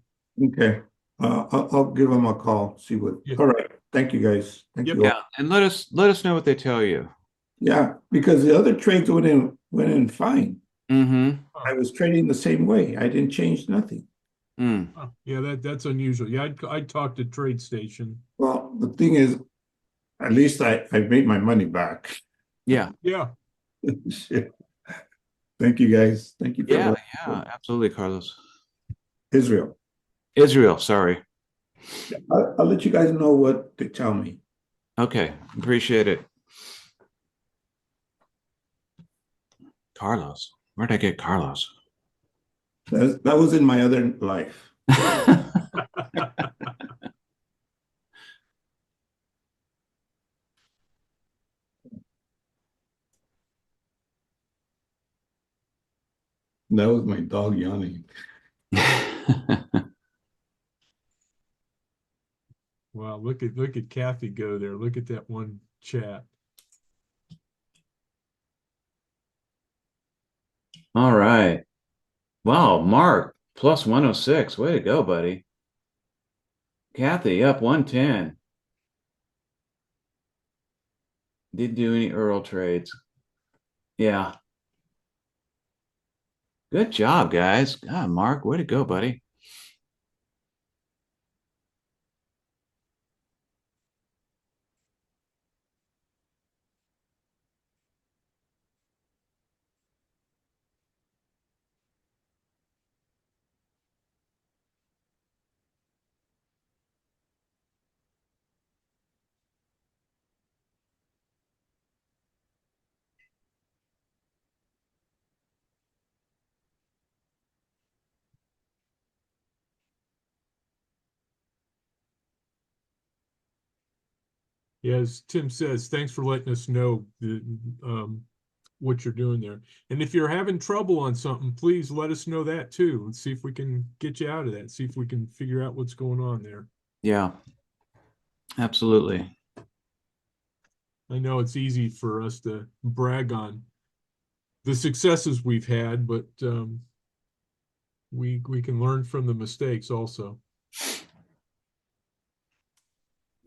Speaker 5: Okay. I'll give them a call, see what.
Speaker 2: Yeah.
Speaker 5: All right. Thank you guys. Thank
Speaker 2: Yep.
Speaker 5: you
Speaker 1: Yeah,
Speaker 5: all.
Speaker 1: and let us know what they tell you.
Speaker 5: Yeah, because the other trades went in fine.
Speaker 1: Mm-hmm.
Speaker 5: I was trading the same way. I didn't change nothing.
Speaker 1: Mm.
Speaker 2: Oh, yeah, that's unusual. Yeah, I'd talk to TradeStation.
Speaker 5: Well, the thing is, at least I made my money back.
Speaker 1: Yeah.
Speaker 2: Yeah.
Speaker 5: Shit. Thank you guys. Thank you for
Speaker 1: Yeah,
Speaker 5: the
Speaker 1: yeah, absolutely, Carlos.
Speaker 5: Israel.
Speaker 1: Israel, sorry.
Speaker 5: I'll let you guys know what they tell me.
Speaker 1: Okay, appreciate it. Carlos. Where'd I get Carlos?
Speaker 5: That was in my other life. That was my dog yawning.
Speaker 2: Wow, look at Kathy go there. Look at that one chat.
Speaker 1: All right. Wow, Mark, plus 106. Way to go, buddy. Kathy, up 110. Didn't do any Earl trades. Yeah. Good job, guys. God, Mark, way to go, buddy.
Speaker 2: Yeah, as Tim says, thanks for letting us know what you're doing there. And if you're having trouble on something, please let us know that too, and see if we can get you out of that. See if we can figure out what's going on there.
Speaker 1: Yeah, absolutely.
Speaker 2: I know it's easy for us to brag on the successes we've had, but we can learn from the mistakes also.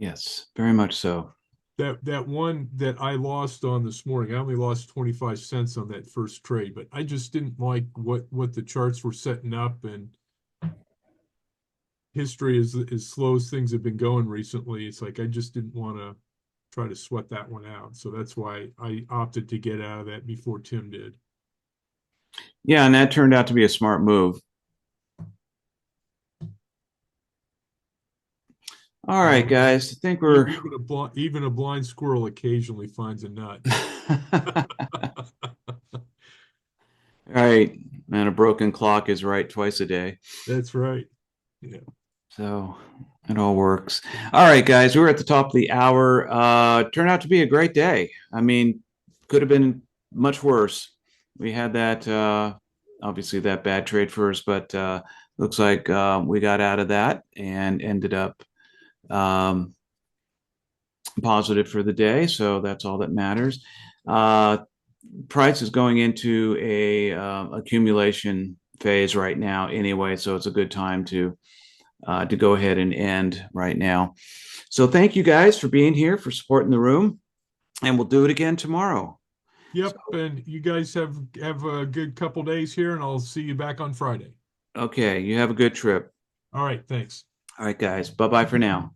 Speaker 1: Yes, very much so.
Speaker 2: That one that I lost on this morning, I only lost 25 cents on that first trade, but I just didn't like what the charts were setting up, and history is as slow as things have been going recently. It's like I just didn't want to try to sweat that one out. So that's why I opted to get out of that before Tim did.
Speaker 1: Yeah, and that turned out to be a smart move. All right, guys. I think we're
Speaker 2: Even a blind squirrel occasionally finds a nut.
Speaker 1: all right. And a broken clock is right twice a day.
Speaker 2: That's right. Yeah.
Speaker 1: So it all works. All right, guys. We're at the top of the hour. Turned out to be a great day. I mean, could have been much worse. We had that obviously that bad trade first, but looks like we got out of that and ended up um, positive for the day. So that's all that matters. Price is going into a accumulation phase right now anyway, so it's a good time to go ahead and end right now. So thank you guys for being here, for supporting the room, and we'll do it again tomorrow.
Speaker 2: Yep. And you guys have a good couple days here, and I'll see you back on Friday.
Speaker 1: Okay, you have a good trip.
Speaker 2: All right. Thanks.
Speaker 1: All right, guys. Bye-bye for now.